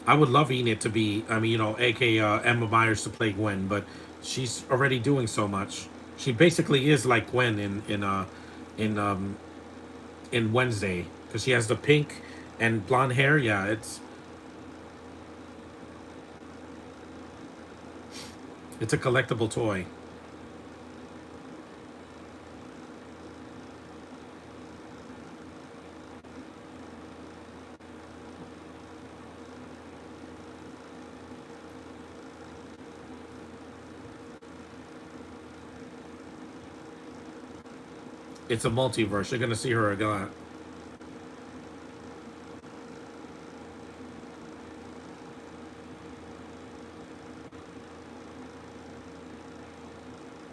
I would love Enid to be, I mean, aka Emma Myers to play Gwen, but she's already doing so much. She basically is like Gwen in in Wednesday because she has the pink and blonde hair. Yeah, it's a collectible toy. It's a multiverse. You're gonna see her a lot.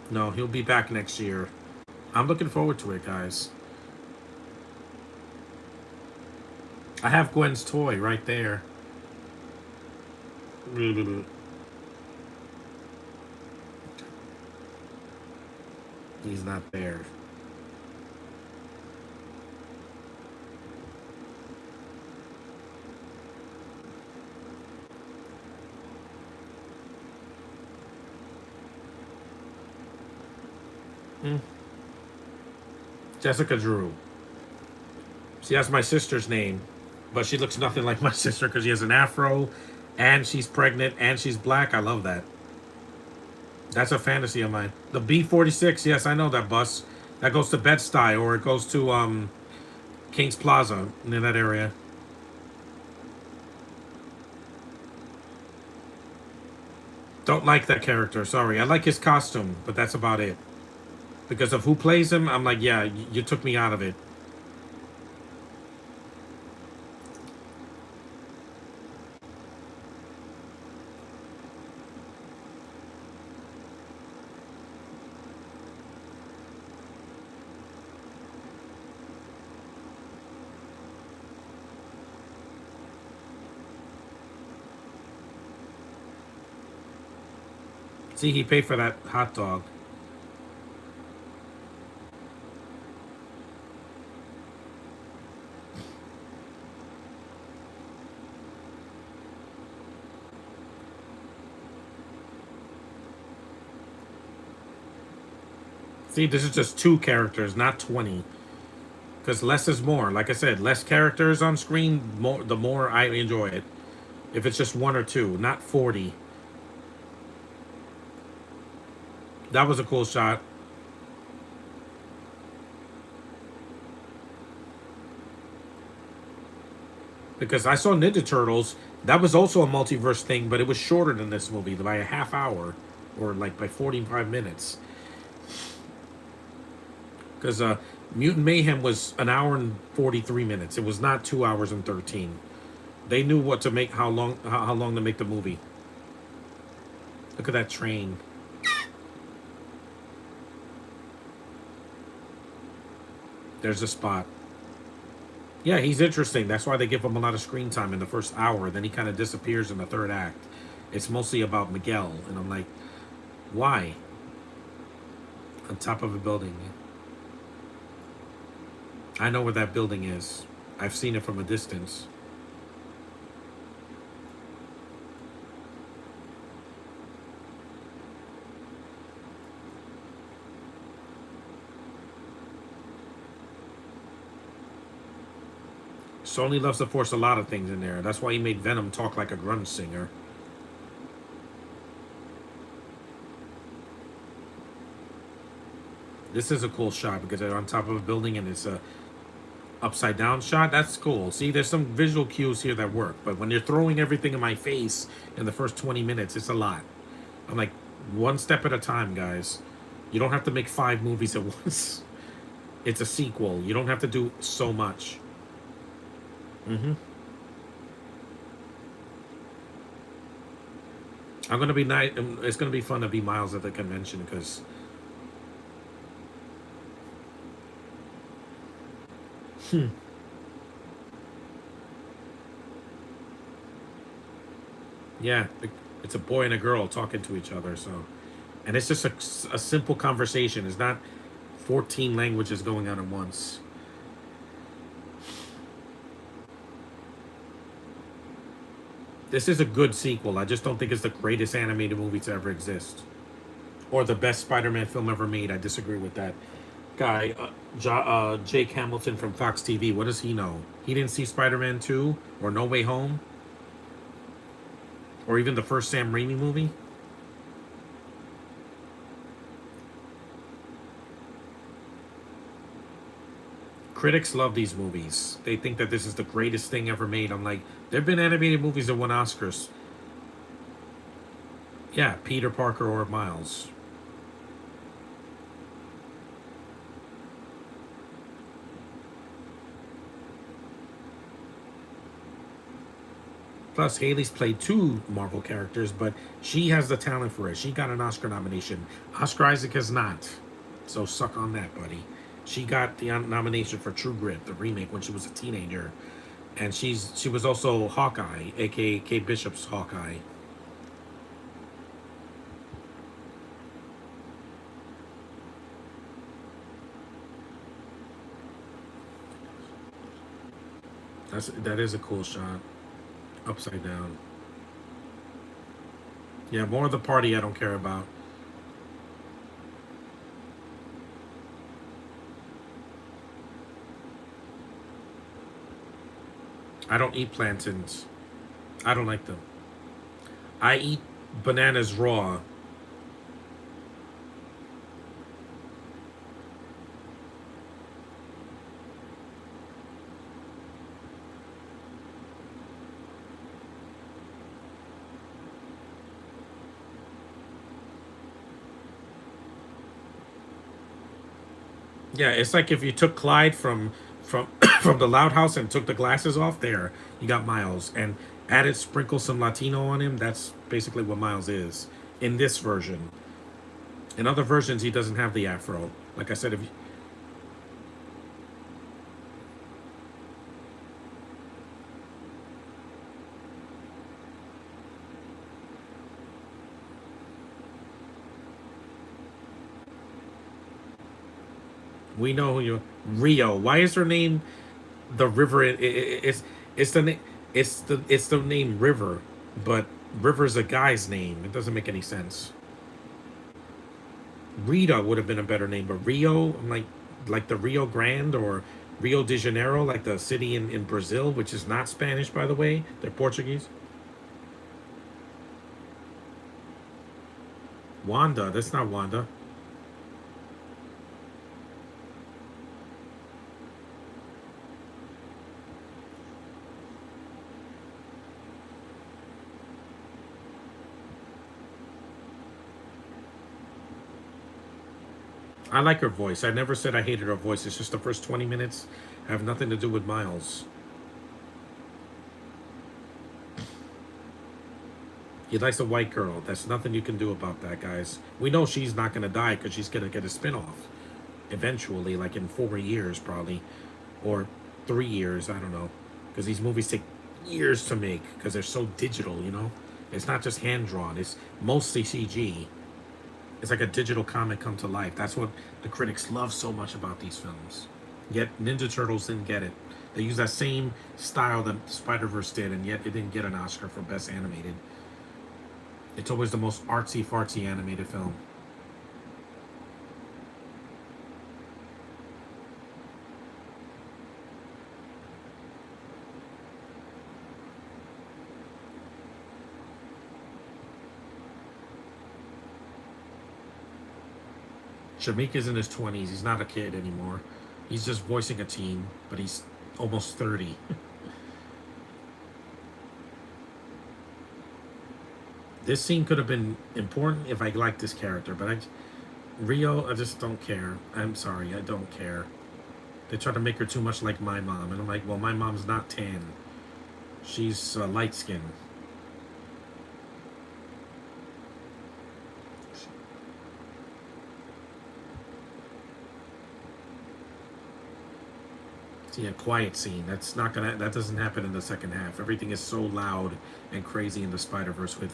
No, he'll be back next year. I'm looking forward to it, guys. I have Gwen's toy right there. He's not there. Mm. Jessica Drew. See, that's my sister's name, but she looks nothing like my sister because she has an afro, and she's pregnant, and she's black. I love that. That's a fantasy of mine. The B-46. Yes, I know that bus. That goes to Bed-Stuy, or it goes to Kings Plaza near that area. Don't like that character. Sorry, I like his costume, but that's about it. Because of who plays him, I'm like, yeah, you took me out of it. See, he paid for that hot dog. See, this is just two characters, not 20. Because less is more. Like I said, less characters on screen, the more I enjoy it. If it's just one or two, not 40. That was a cool shot. Because I saw Ninja Turtles. That was also a multiverse thing, but it was shorter than this movie by a half hour. Or like by 45 minutes. Because Mutant Mayhem was an hour and 43 minutes. It was not 2 hours and 13. They knew what to make, how long to make the movie. Look at that train. There's a spot. Yeah, he's interesting. That's why they give him a lot of screen time in the first hour. Then he kind of disappears in the third act. It's mostly about Miguel. And I'm like, why? On top of a building. I know where that building is. I've seen it from a distance. Sony loves to force a lot of things in there. That's why he made Venom talk like a grunge singer. This is a cool shot because they're on top of a building and it's a upside down shot. That's cool. See, there's some visual cues here that work. But when you're throwing everything in my face in the first 20 minutes, it's a lot. I'm like, one step at a time, guys. You don't have to make 5 movies at once. It's a sequel. You don't have to do so much. Mm-hmm. I'm gonna be nice. It's gonna be fun to be Miles at the convention because Hmm. Yeah, it's a boy and a girl talking to each other. So, and it's just a simple conversation. It's not 14 languages going on at once. This is a good sequel. I just don't think it's the greatest animated movie to ever exist, or the best Spider-Man film ever made. I disagree with that guy, Jake Hamilton from Fox TV. What does he know? He didn't see Spider-Man 2 or No Way Home or even the first Sam Raimi movie. Critics love these movies. They think that this is the greatest thing ever made. I'm like, there have been animated movies that won Oscars. Yeah, Peter Parker or Miles. Plus, Haley's played two Marvel characters, but she has the talent for it. She got an Oscar nomination. Oscar Isaac has not. So suck on that, buddy. She got the nomination for True Grit, the remake, when she was a teenager, and she was also Hawkeye, aka Kate Bishop's Hawkeye. That is a cool shot, upside down. Yeah, more of the party I don't care about. I don't eat plantains. I don't like them. I eat bananas raw. Yeah, it's like if you took Clyde from from the Loud House and took the glasses off. There, you got Miles, and added sprinkle some Latino on him. That's basically what Miles is in this version. In other versions, he doesn't have the afro. Like I said, if you, we know who you Rio. Why is her name the river? It's the name. It's the name River, but River's a guy's name. It doesn't make any sense. Rita would have been a better name, but Rio, I'm like the Rio Grande or Rio de Janeiro, like the city in Brazil, which is not Spanish, by the way. They're Portuguese. Wanda, that's not Wanda. I like her voice. I never said I hated her voice. It's just the first 20 minutes have nothing to do with Miles. He likes a white girl. That's nothing you can do about that, guys. We know she's not going to die because she's going to get a spinoff eventually, like in 4 years, probably, or 3 years. I don't know. Because these movies take years to make because they're so digital, you know? It's not just hand drawn, it's mostly CG. It's like a digital comic come to life. That's what the critics love so much about these films. Yet Ninja Turtles didn't get it. They used that same style that Spider-Verse did, and yet it didn't get an Oscar for Best Animated. It's always the most artsy fartsy animated film. Shamika's in his 20s. He's not a kid anymore. He's just voicing a teen, but he's almost 30. This scene could have been important if I liked this character, but Rio, I just don't care. I'm sorry, I don't care. They try to make her too much like my mom, and I'm like, well, my mom's not tan. She's light skinned. Yeah, quiet scene. That's not gonna. That doesn't happen in the second half. Everything is so loud and crazy in the Spider Verse. With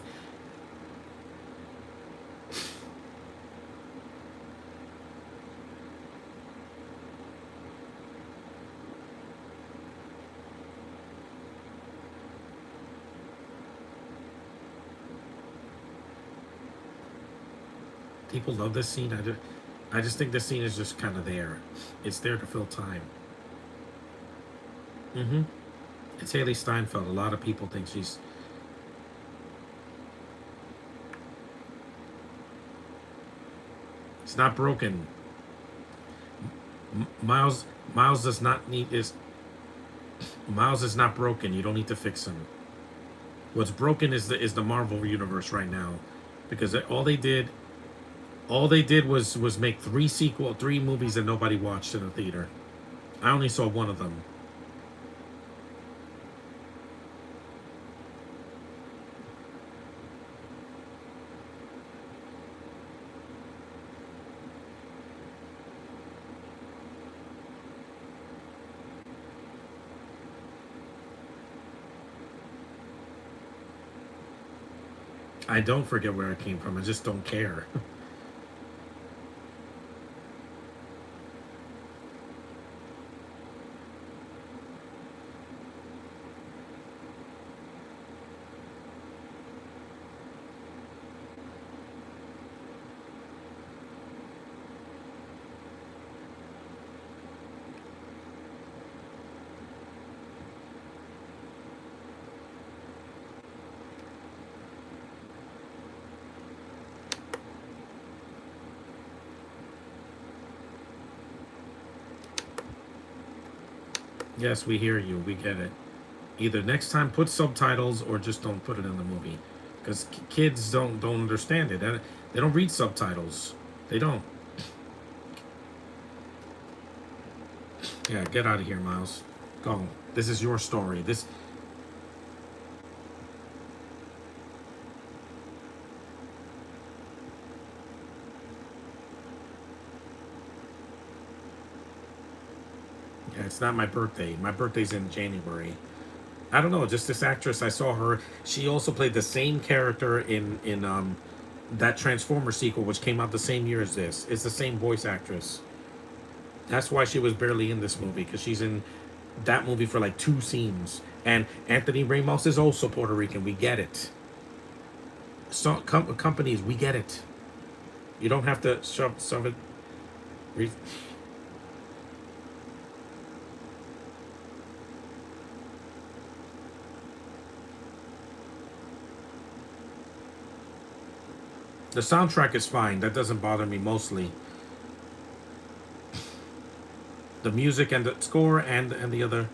people love this scene. I just think this scene is just kind of there. It's there to fill time. Mm-hmm. It's Haley Steinfeld. A lot of people think she's. It's not broken. Miles. Miles does not need is. Miles is not broken. You don't need to fix him. What's broken is the Marvel universe right now, because all they did was make three movies that nobody watched in the theater. I only saw one of them. I don't forget where I came from. I just don't care. Yes, we hear you. We get it. Either next time put subtitles or just don't put it in the movie, because kids don't understand it. And they don't read subtitles. They don't. Yeah, get out of here, Miles. Go. This is your story. This. Yeah, it's not my birthday. My birthday's in January. I don't know. Just this actress, I saw her. She also played the same character in that Transformer sequel, which came out the same year as this. It's the same voice actress. That's why she was barely in this movie, because she's in that movie for like two scenes. And Anthony Ramos is also Puerto Rican. We get it. So companies, we get it. You don't have to shove it. Re- the soundtrack is fine. That doesn't bother me mostly. The music and the score and the other.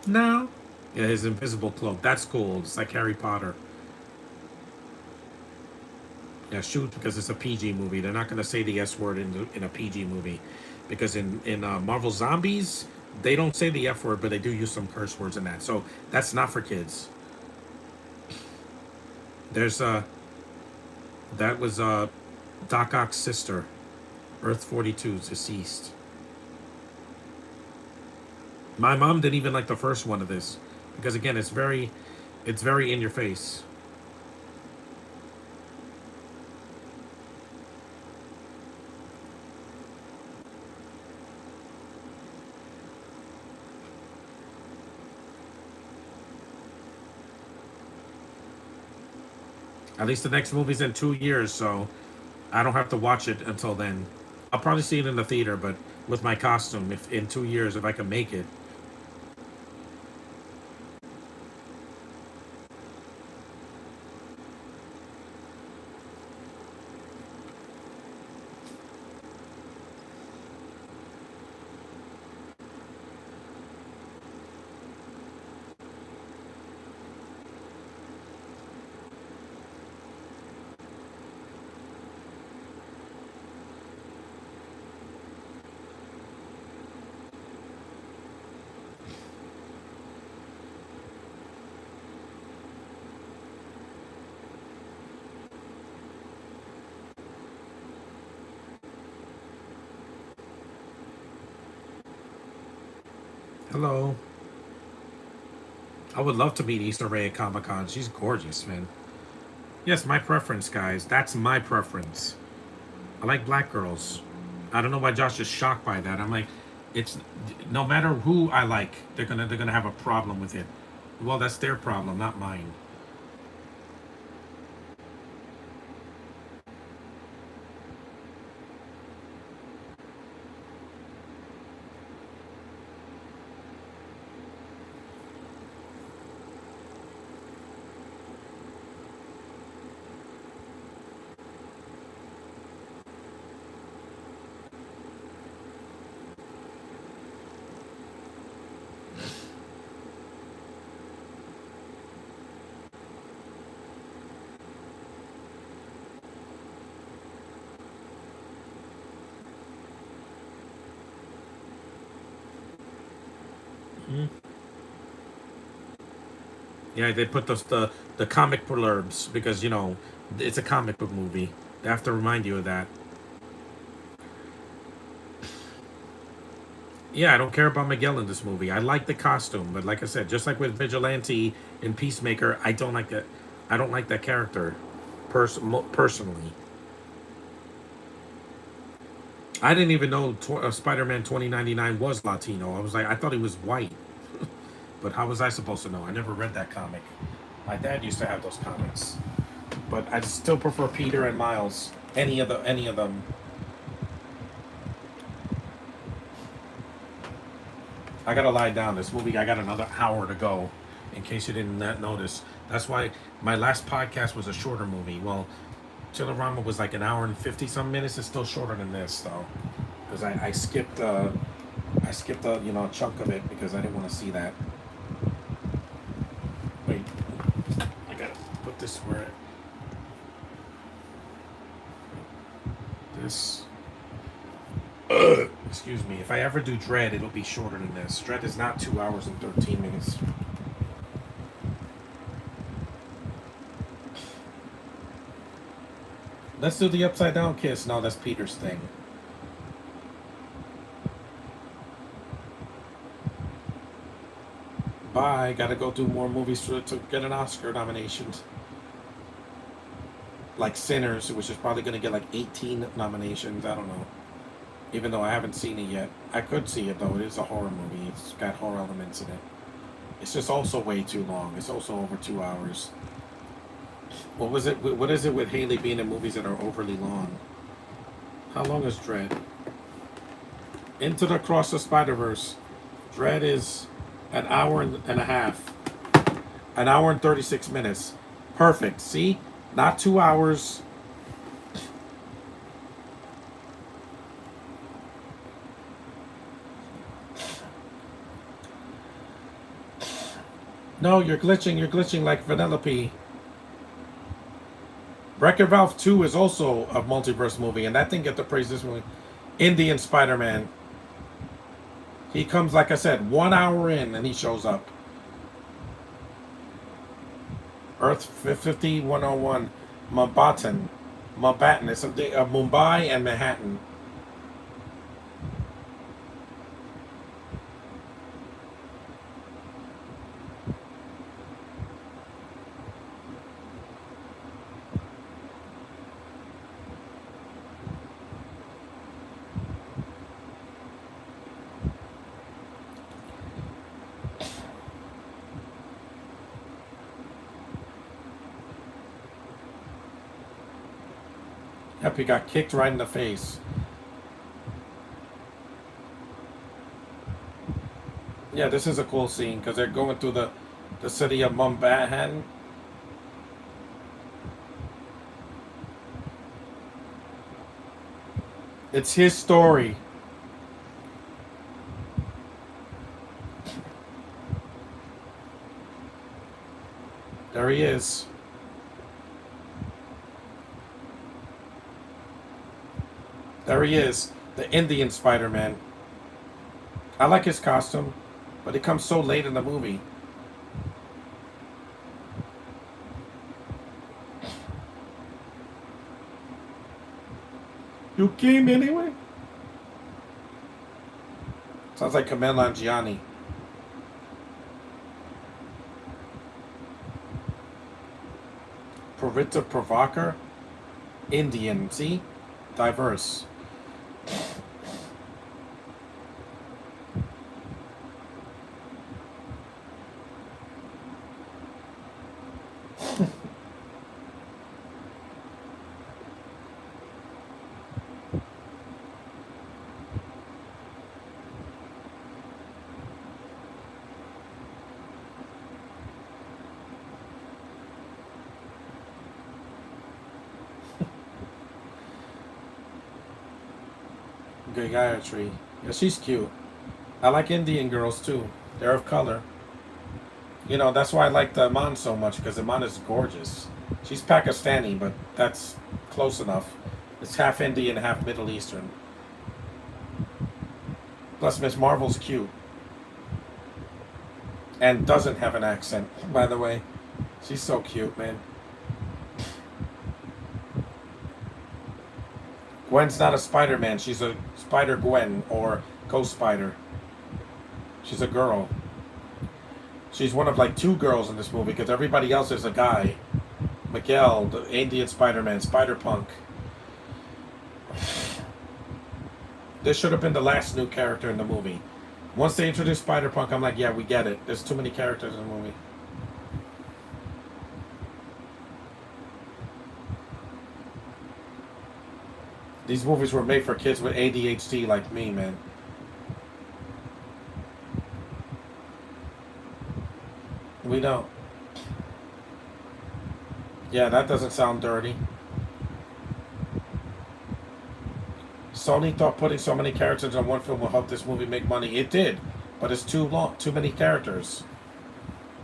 No. Yeah, his invisible cloak. That's cool. It's like Harry Potter. Yeah, shoot, because it's a PG movie. They're not going to say the S word in a PG movie, because in Marvel Zombies they don't say the F word, but they do use some curse words in that. So that's not for kids. There's that was Doc Ock's sister, Earth 42, deceased. My mom didn't even like the first one of this, because again, it's very in your face. At least the next movie's in 2 years, so I don't have to watch it until then. I'll probably see it in the theater, but with my costume, if in 2 years, if I can make it. Hello. I would love to meet Issa Rae at Comic Con. She's gorgeous, man. Yes, my preference, guys. That's my preference. I like black girls. I don't know why Josh is shocked by that. I'm like, it's no matter who I like, they're gonna have a problem with it. Well, that's their problem, not mine. Yeah, they put the comic blurbs because it's a comic book movie. They have to remind you of that. Yeah, I don't care about Miguel in this movie. I like the costume, but like I said, just like with Vigilante in Peacemaker, I don't like that. I don't like that character, personally. I didn't even know Spider-Man 2099 was Latino. I thought he was white, but how was I supposed to know? I never read that comic. My dad used to have those comics, but I still prefer Peter and Miles. Any of them. I gotta lie down. This movie, I got another hour to go. In case you didn't notice, that's why my last podcast was a shorter movie. Well, Chillerama was like an hour and 50 some minutes. It's still shorter than this though, because I skipped a chunk of it because I didn't want to see that. Wait, I gotta put this where this. Excuse me. If I ever do Dread, it'll be shorter than this. Dread is not 2 hours and 13 minutes. Let's do the upside down kiss. No, that's Peter's thing. Bye. Gotta go do more movies to get an Oscar nomination. Like Sinners, which is probably gonna get like 18 nominations. I don't know. Even though I haven't seen it yet. I could see it though. It is a horror movie. It's got horror elements in it. It's just also way too long. It's also over 2 hours. What was it? What is it with Haley being in movies that are overly long? How long is Dread? Into the Cross of Spiderverse. Dread is an hour and a half. An hour and 36 minutes. Perfect. See? Not 2 hours. No, you're glitching. You're glitching like Vanellope. Wreck-It Ralph 2 is also a multiverse movie, and that didn't get the praise this movie. Indian Spider-Man. He comes, like I said, 1 hour in, and he shows up. Earth 5101, Mumbai. Mumbai. It's something of Mumbai and Manhattan. Yep, he got kicked right in the face. Yeah, this is a cool scene because they're going through the city of Mumbai. It's his story. There he is. There he is, the Indian Spider-Man. I like his costume, but it comes so late in the movie. You came anyway? Sounds like Kamel Nanjiani. Purita Pravakar, Indian. See? Diverse. Gayatri. Yeah, she's cute. I like Indian girls too. They're of color. You know, that's why I like the Iman so much, because Iman is gorgeous. She's Pakistani, but that's close enough. It's half Indian, half Middle Eastern. Plus, Miss Marvel's cute. And doesn't have an accent, by the way. She's so cute, man. Gwen's not a Spider-Man. She's a Spider-Gwen, or Ghost-Spider. She's a girl. She's one of like two girls in this movie, because everybody else is a guy. Miguel, the Indian Spider-Man, Spider-Punk. This should have been the last new character in the movie. Once they introduced Spider-Punk, I'm like, yeah, we get it. There's too many characters in the movie. These movies were made for kids with ADHD like me, man. We don't. Yeah, that doesn't sound dirty. Sony thought putting so many characters in one film will help this movie make money. It did, but it's too long, too many characters.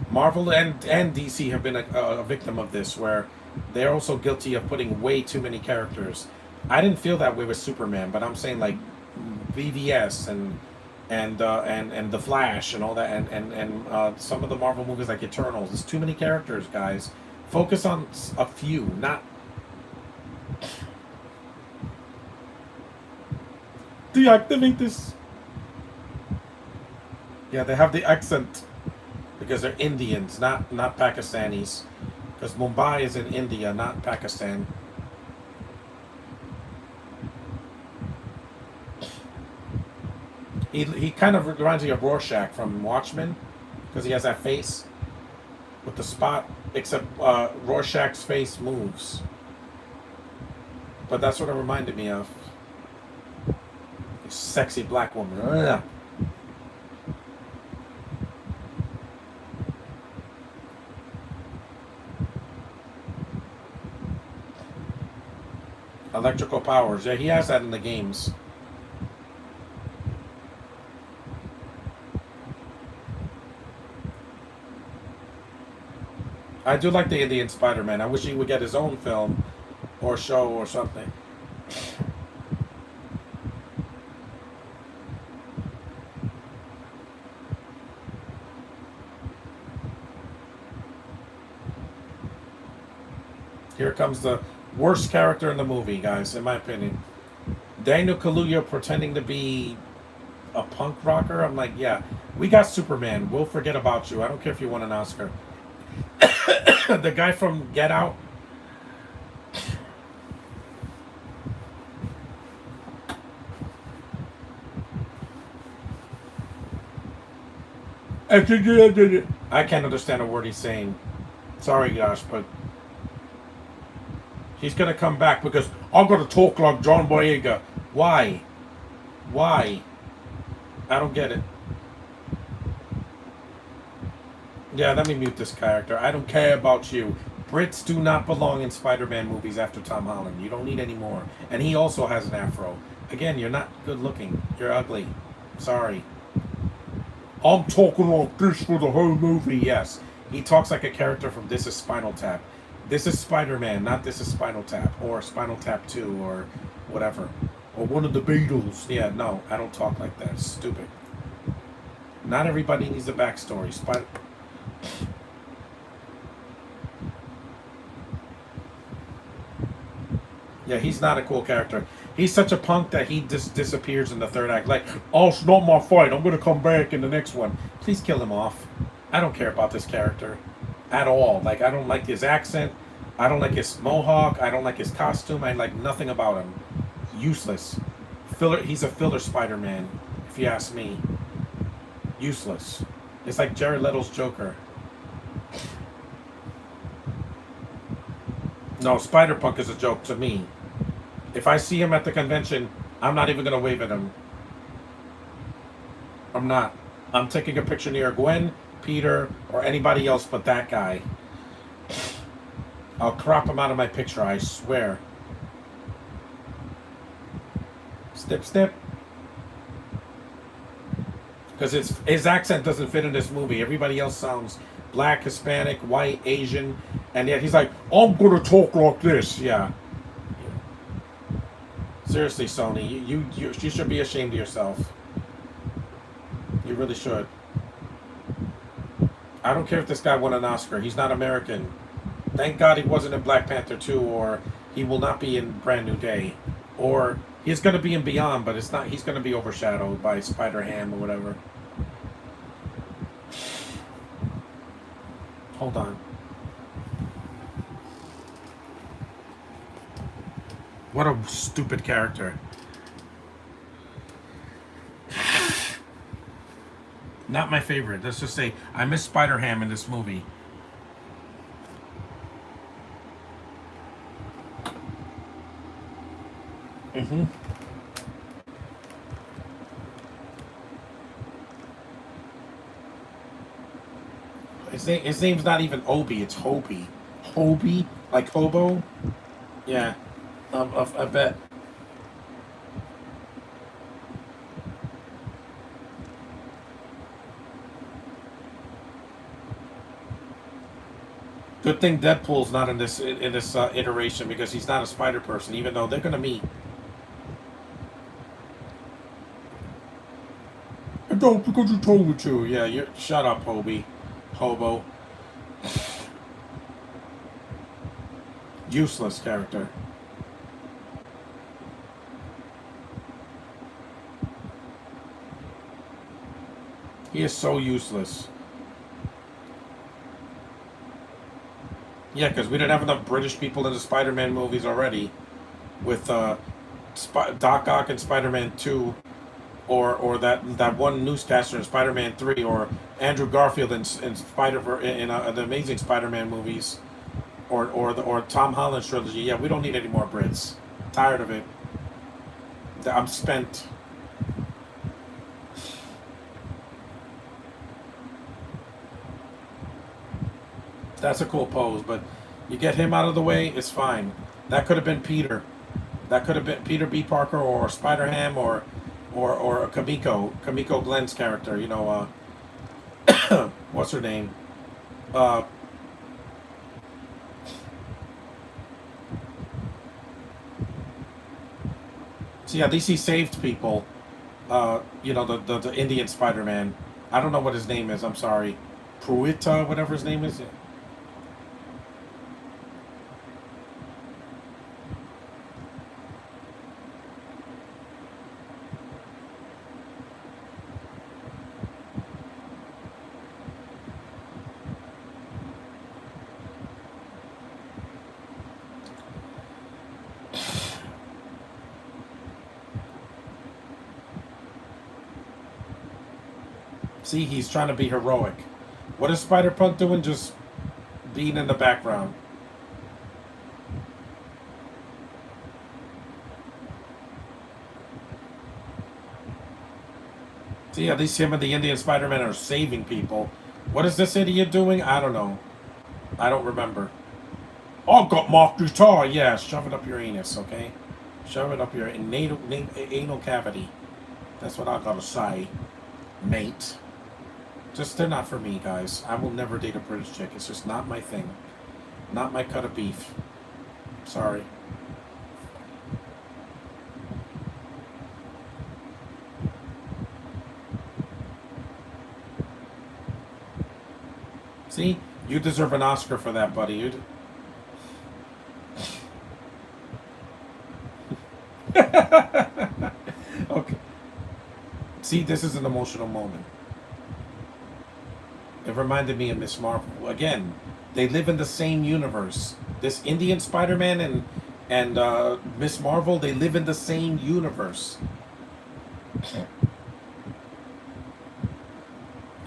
Marvel and DC have been a victim of this, where they're also guilty of putting way too many characters. I didn't feel that way with Superman, but I'm saying like BVS and the Flash and all that, and some of the Marvel movies like Eternals. There's too many characters, guys. Focus on a few, not. Deactivate this. Yeah, they have the accent because they're Indians, not Pakistanis. Because Mumbai is in India, not Pakistan. He kind of reminds me of Rorschach from Watchmen, because he has that face with the spot. Except Rorschach's face moves. But that's what it reminded me of. Sexy black woman. Ugh. Electrical powers. Yeah, he has that in the games. I do like the Indian Spider-Man. I wish he would get his own film or show or something. Here comes the worst character in the movie, guys, in my opinion. Daniel Kaluuya pretending to be a punk rocker. I'm like, yeah, we got Superman. We'll forget about you. I don't care if you won an Oscar. The guy from Get Out. I can't understand a word he's saying. Sorry, Josh, but he's gonna come back because I'm gonna talk like John Boyega. Why? Why? I don't get it. Yeah, let me mute this character. I don't care about you. Brits do not belong in Spider-Man movies after Tom Holland. You don't need any more. And he also has an afro. Again, you're not good looking. You're ugly. Sorry. I'm talking like this for the whole movie. Yes. He talks like a character from This Is Spinal Tap. This is Spider-Man, not This Is Spinal Tap. Or Spinal Tap 2 or whatever. Or one of the Beatles. Yeah, no, I don't talk like that. It's stupid. Not everybody needs a backstory. Yeah, he's not a cool character. He's such a punk that he just disappears in the third act. Like, oh, it's not my fight. I'm going to come back in the next one. Please kill him off. I don't care about this character at all. Like, I don't like his accent. I don't like his mohawk. I don't like his costume. I like nothing about him. Useless. Filler. He's a filler Spider-Man, if you ask me. Useless. It's like Jared Leto's Joker. No, Spider-Punk is a joke to me. If I see him at the convention, I'm not even gonna wave at him. I'm not. I'm taking a picture near Gwen, Peter, or anybody else but that guy. I'll crop him out of my picture, I swear. Snip, snip. Because his accent doesn't fit in this movie. Everybody else sounds black, Hispanic, white, Asian, and yet he's like, I'm gonna talk like this. Yeah. Seriously, Sony, you should be ashamed of yourself. You really should. I don't care if this guy won an Oscar. He's not American. Thank God he wasn't in Black Panther 2, or he will not be in Brand New Day. Or he's going to be in Beyond, but it's not. He's going to be overshadowed by Spider-Ham or whatever. Hold on. What a stupid character. Not my favorite. Let's just say I miss Spider-Ham in this movie. Mm-hmm. His name's not even Obi. It's Hobie. Hobie, like hobo. Yeah, I bet. Good thing Deadpool's not in this iteration, because he's not a spider person. Even though they're gonna meet. I don't, because you told me to. Yeah, you shut up, Hobie. Hobo. Useless character. He is so useless. Yeah, because we didn't have enough British people in the Spider-Man movies already, with Doc Ock in Spider-Man 2, or that one newscaster in Spider-Man 3, or Andrew Garfield in Spider-Verse in the Amazing Spider-Man movies, or Tom Holland's trilogy. Yeah, we don't need any more Brits. Tired of it. I'm spent. That's a cool pose, but you get him out of the way, it's fine. That could have been Peter. That could have been Peter B. Parker, or Spider-Ham, or Kamiko Glenn's character. What's her name? Uh, See, at least he saved people. The Indian Spider-Man. I don't know what his name is. I'm sorry, Pruitt, whatever his name is. See, he's trying to be heroic. What is Spider-Punk doing? Just being in the background. See, at least him and the Indian Spider-Man are saving people. What is this idiot doing? I don't know. I don't remember. Oh, got Mark guitar. Yeah, shove it up your anus, okay? Shove it up your anal cavity. That's what I gotta say, mate. Just, they're not for me, guys. I will never date a British chick. It's just not my thing. Not my cut of beef. Sorry. See? You deserve an Oscar for that, buddy. Okay. See, this is an emotional moment. It reminded me of Miss Marvel. Again, they live in the same universe. This Indian Spider-Man and Miss Marvel, they live in the same universe.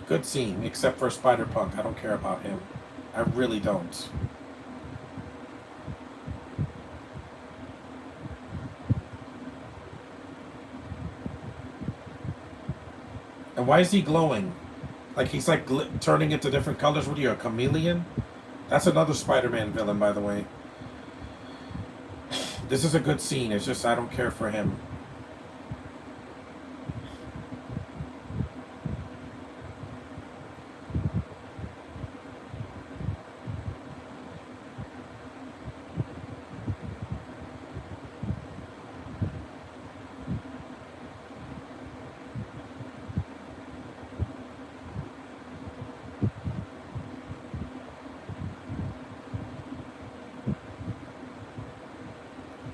Good scene, except for Spider-Punk. I don't care about him. I really don't. And why is he glowing? Like he's like turning into different colors. What are you, a chameleon? That's another Spider-Man villain, by the way. This is a good scene. It's just I don't care for him.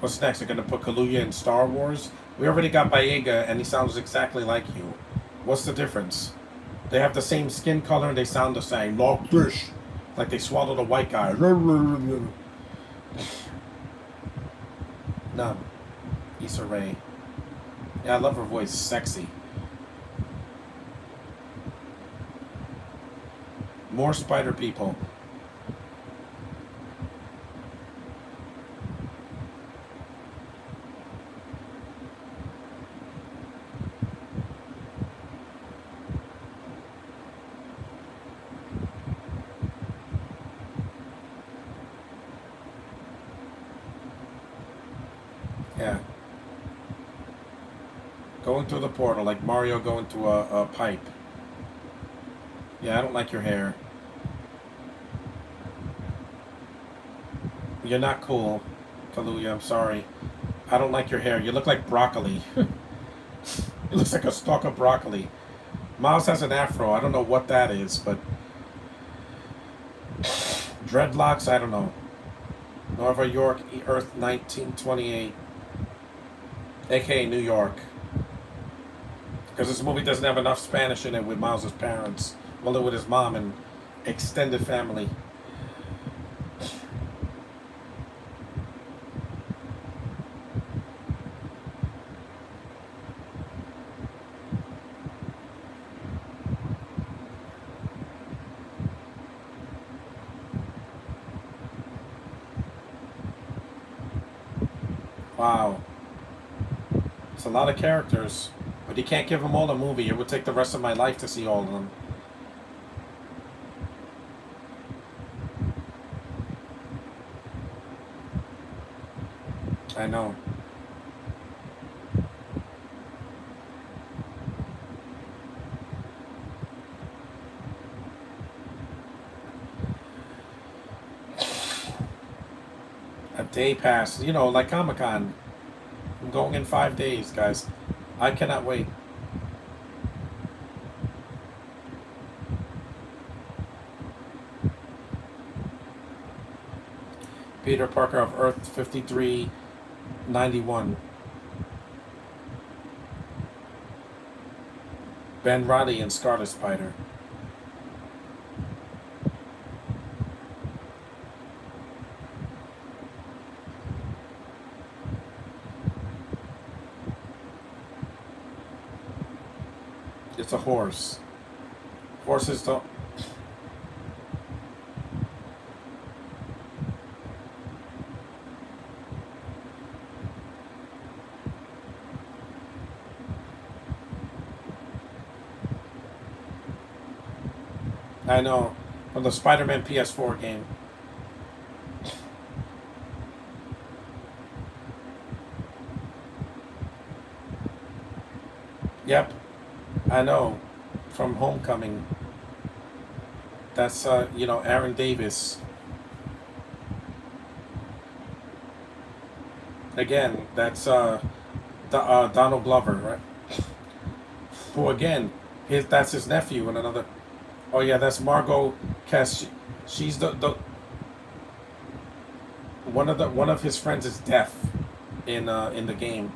What's next? They're gonna put Kaluuya in Star Wars? We already got Boyega, and he sounds exactly like you. What's the difference? They have the same skin color and they sound the same. Like this. Like they swallowed a white guy. None. Issa Rae. Yeah, I love her voice. Sexy. More spider people. Yeah. Going through the portal like Mario going through a pipe. Yeah, I don't like your hair. You're not cool, Kaluuya. I'm sorry. I don't like your hair. You look like broccoli. It looks like a stalk of broccoli. Miles has an afro. I don't know what that is, but dreadlocks. I don't know. Nova York, Earth 1928, aka New York. Because this movie doesn't have enough Spanish in it with Miles' parents. Well, with his mom and extended family. Wow. It's a lot of characters. But you can't give them all a movie. It would take the rest of my life to see all of them. I know. A day passed. You know, like Comic-Con. I'm going in 5 days, guys. I cannot wait. Peter Parker of Earth 5391. Ben Roddy and Scarlet Spider. It's a horse. Horses don't. I know. From the Spider-Man PS4 game. Yep. I know. From Homecoming. That's, Aaron Davis. Again, that's, Donald Glover, right? Who, again, that's his nephew and another. Oh, yeah, that's Margot Cass. She's the one of his friends is deaf in the game.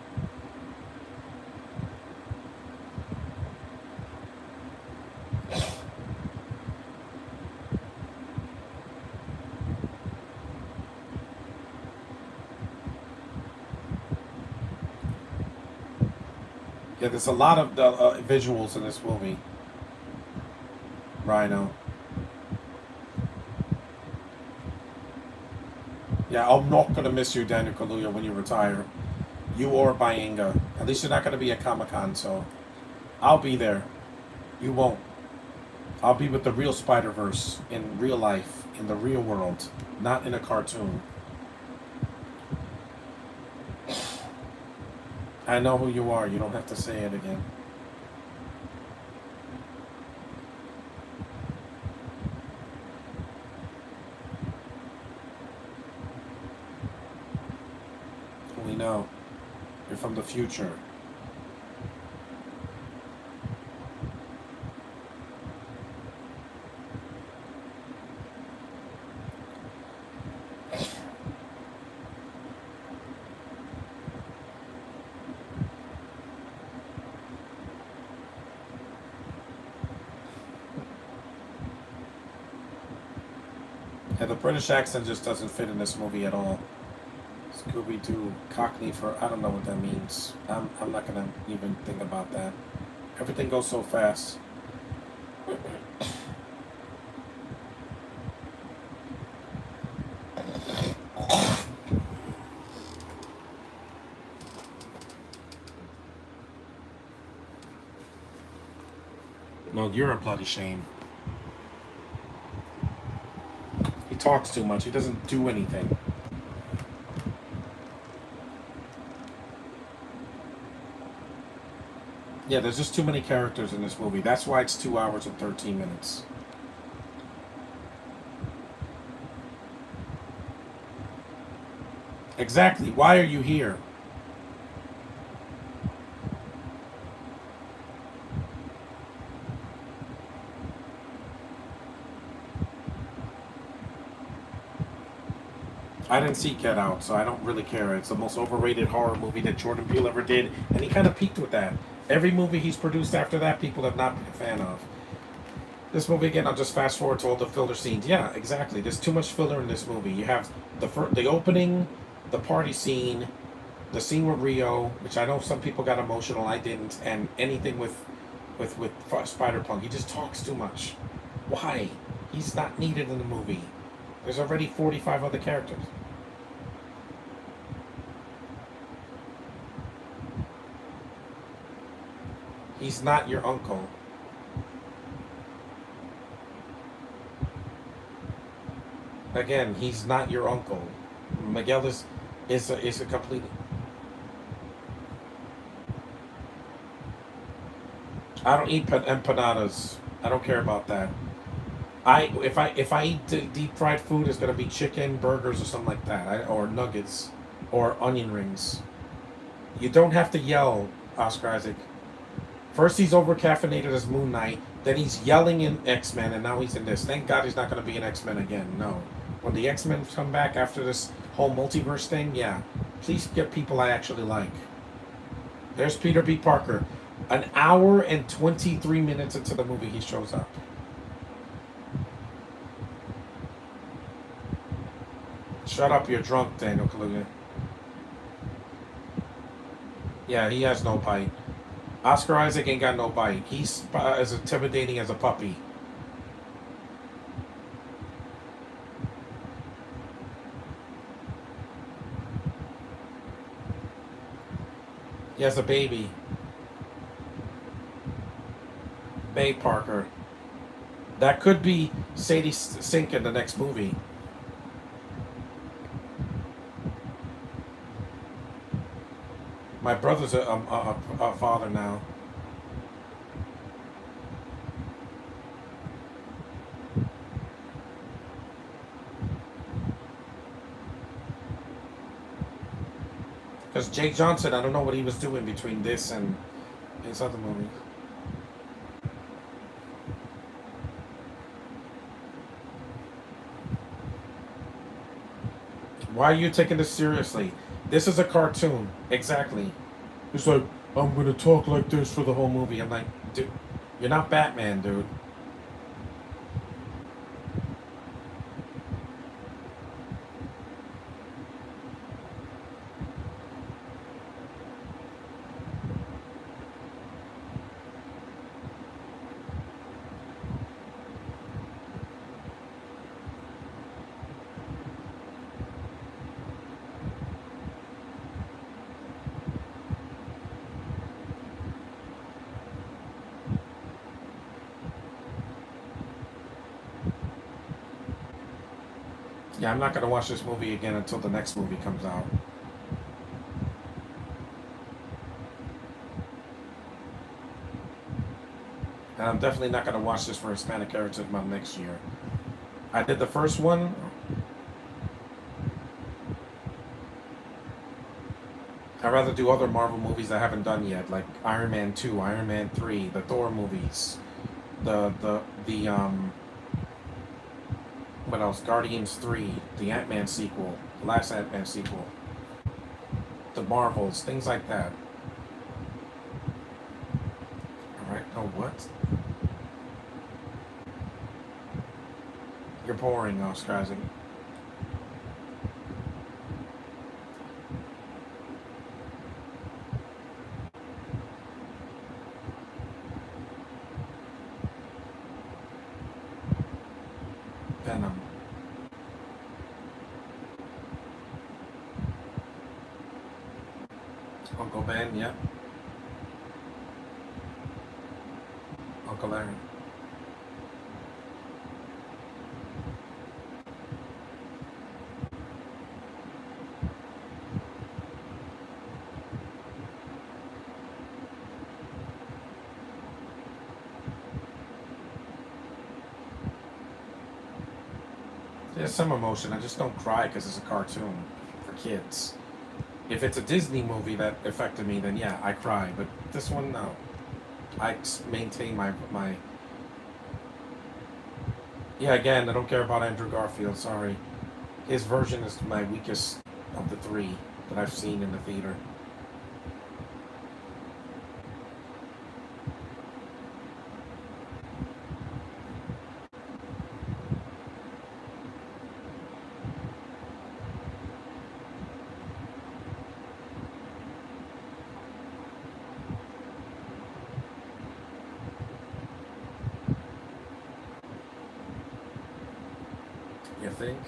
Yeah, there's a lot of visuals in this movie. Rhino. Yeah, I'm not gonna miss you, Daniel Kaluuya, when you retire. You or Bayenga. At least you're not gonna be at Comic Con, so I'll be there. You won't. I'll be with the real Spider-Verse in real life, in the real world, not in a cartoon. I know who you are. You don't have to say it again. We know. You're from the future. Yeah, the British accent just doesn't fit in this movie at all. Scooby-Doo, Cockney for, I don't know what that means. I'm not gonna even think about that. Everything goes so fast. No, you're a bloody shame. He talks too much. He doesn't do anything. Yeah, there's just too many characters in this movie. That's why it's 2 hours and 13 minutes. Exactly. Why are you here? I didn't see Get Out, so I don't really care. It's the most overrated horror movie that Jordan Peele ever did, and he kind of peaked with that. Every movie he's produced after that, people have not been a fan of. This movie again, I'll just fast forward to all the filler scenes. Yeah, exactly. There's too much filler in this movie. You have the opening, the party scene, the scene with Rio, which I know some people got emotional. I didn't, and anything with Spider Punk. He just talks too much. Why? He's not needed in the movie. There's already 45 other characters. He's not your uncle. Again, he's not your uncle. Miguel is a complete. I don't eat empanadas. I don't care about that. If I eat deep fried food, it's gonna be chicken, burgers, or something like that, or nuggets, or onion rings. You don't have to yell, Oscar Isaac. First he's over caffeinated as Moon Knight, then he's yelling in X Men, and now he's in this. Thank God he's not gonna be in X Men again. No, when the X Men come back after this whole multiverse thing, yeah, please get people I actually like. There's Peter B. Parker. An hour and 23 minutes into the movie, he shows up. Shut up, you're drunk, Daniel Kaluuya. Yeah, he has no bite. Oscar Isaac ain't got no bite. He's as intimidating as a puppy. He has a baby. May Parker. That could be Sadie Sink in the next movie. My brother's a father now. Because Jake Johnson, I don't know what he was doing between this and his other movies. Why are you taking this seriously? This is a cartoon. Exactly. It's like, I'm going to talk like this for the whole movie. I'm like, dude, you're not Batman, dude. Yeah, I'm not gonna watch this movie again until the next movie comes out. And I'm definitely not gonna watch this for Hispanic Heritage Month next year. I did the first one. I'd rather do other Marvel movies I haven't done yet, like Iron Man 2, Iron Man 3, the Thor movies, the what else? Guardians 3, the Ant-Man sequel, the last Ant-Man sequel, the Marvels, things like that. Alright, oh what? You're boring, Oscar Isaac. Venom. Uncle Ben, yep. Uncle Aaron. There's some emotion. I just don't cry because it's a cartoon for kids. If it's a Disney movie that affected me, then yeah, I cry. But this one, no. I maintain my. Yeah, again, I don't care about Andrew Garfield. Sorry, his version is my weakest of the three that I've seen in the theater. You think?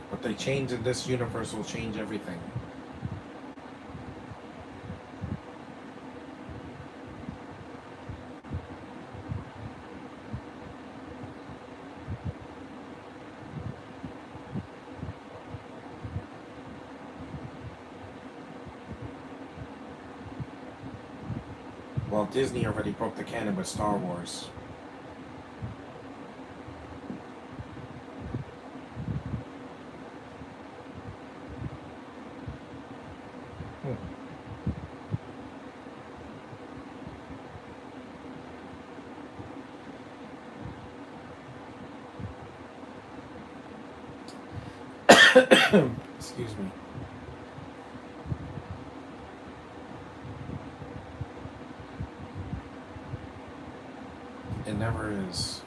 What they change in this universe will change everything. Well, Disney already broke the canon with Star Wars. Hmm. Excuse me. It never is.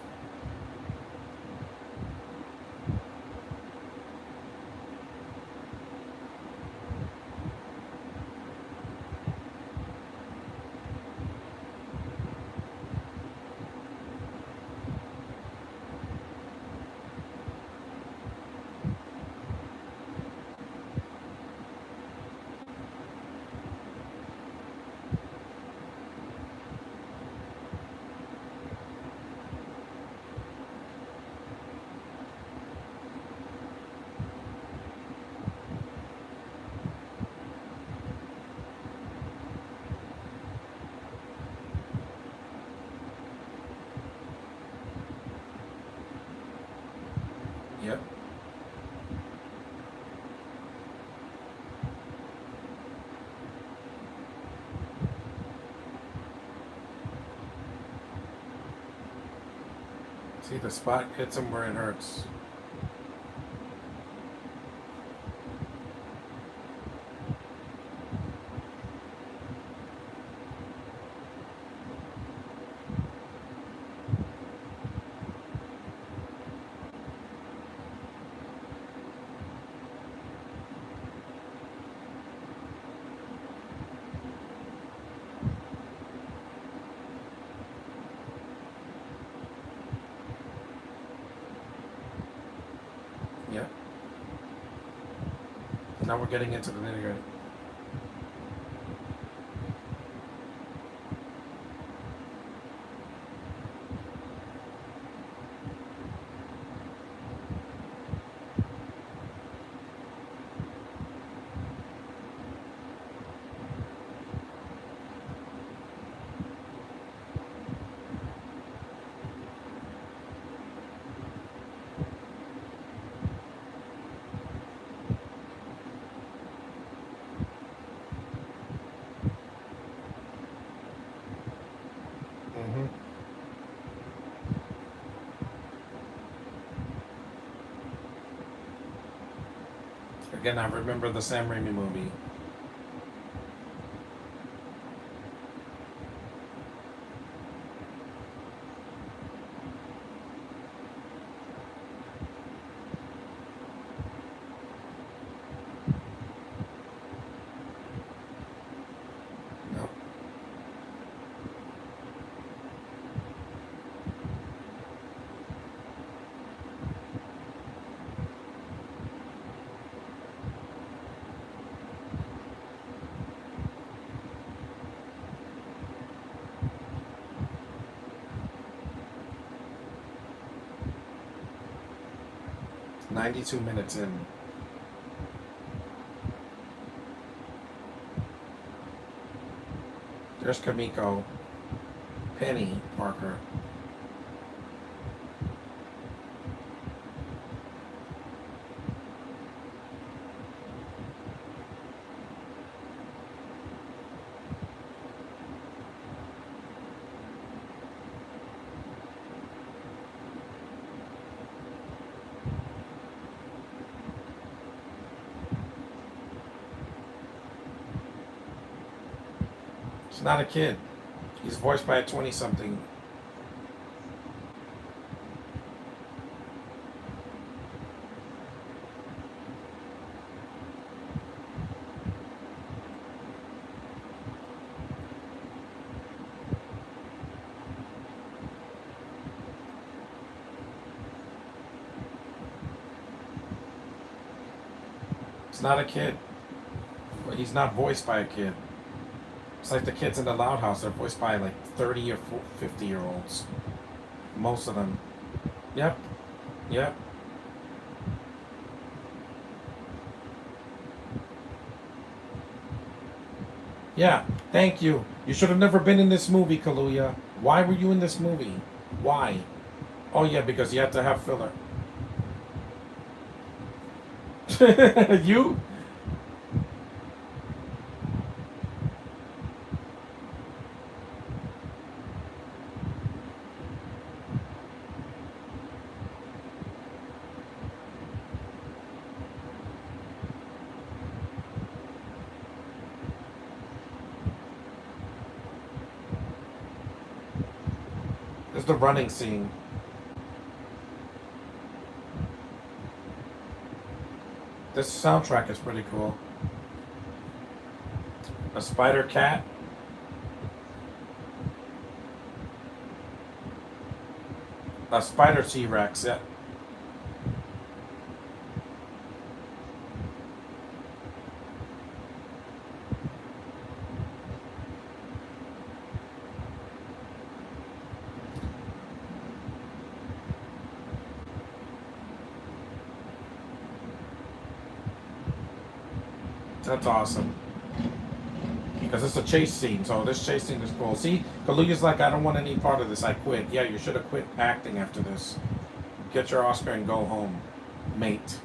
Yep. See, the spot hits him where it hurts. Now we're getting into the nitty-gritty. Mm-hmm. Again, I remember the Sam Raimi movie. No. 92 minutes in. There's Kamiko. Penny Parker. He's not a kid. He's voiced by a 20-something. He's not a kid. He's not voiced by a kid. It's like the kids in the Loud House. They're voiced by like 30 or 50-year-olds. Most of them. Yep. Yep. Yeah. Thank you. You should have never been in this movie, Kaluuya. Why were you in this movie? Why? Oh yeah, because you had to have filler. You? There's the running scene. This soundtrack is pretty cool. A spider cat. A spider T-Rex, yeah. That's awesome. Because it's a chase scene, so this chase scene is cool. See, Kaluuya's like, I don't want any part of this. I quit. Yeah, you should have quit acting after this. Get your Oscar and go home, mate.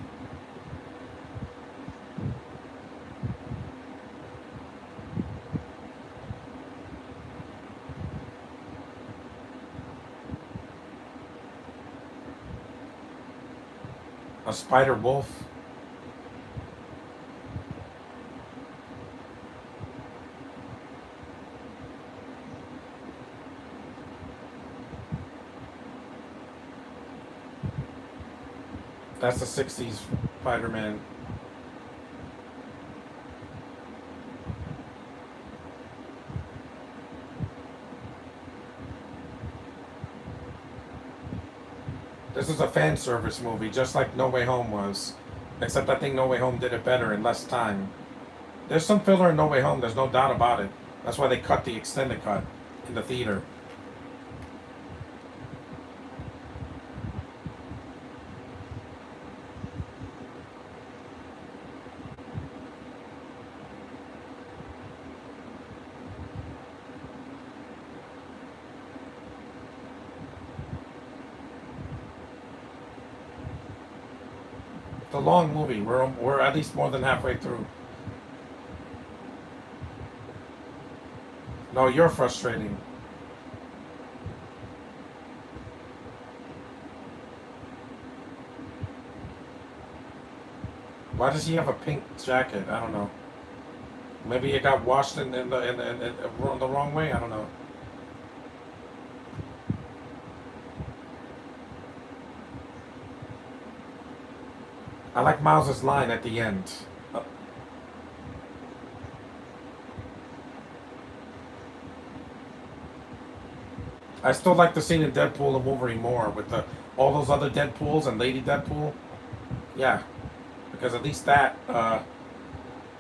A spider wolf. That's the 60s Spiderman. This is a fan service movie, just like No Way Home was. Except I think No Way Home did it better in less time. There's some filler in No Way Home. There's no doubt about it. That's why they cut the extended cut in the theater. It's a long movie. We're at least more than halfway through. No, you're frustrating. Why does he have a pink jacket? I don't know. Maybe it got washed in the wrong way. I don't know. I like Miles's line at the end. I still like the scene in Deadpool and Wolverine more with the all those other Deadpools and Lady Deadpool. Yeah, because at least that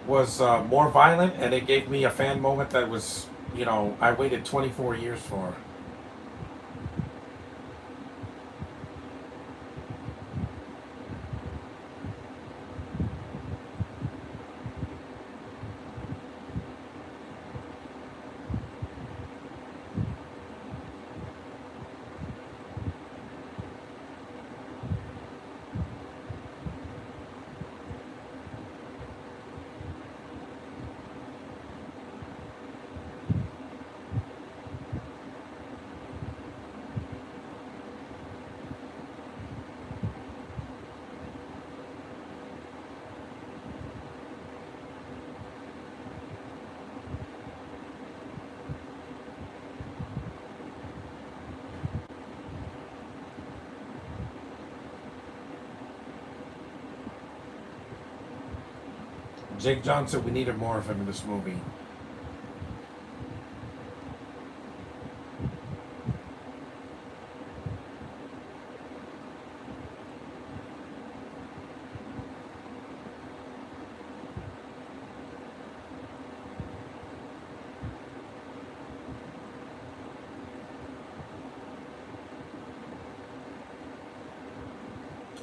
was more violent, and it gave me a fan moment that was, I waited 24 years for. Jake Johnson, we needed more of him in this movie.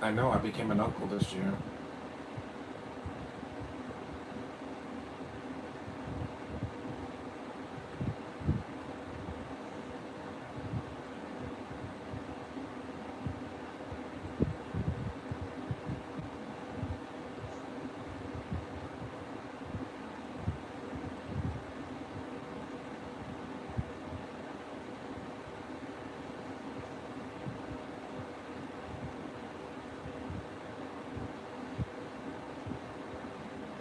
I know, I became an uncle this year.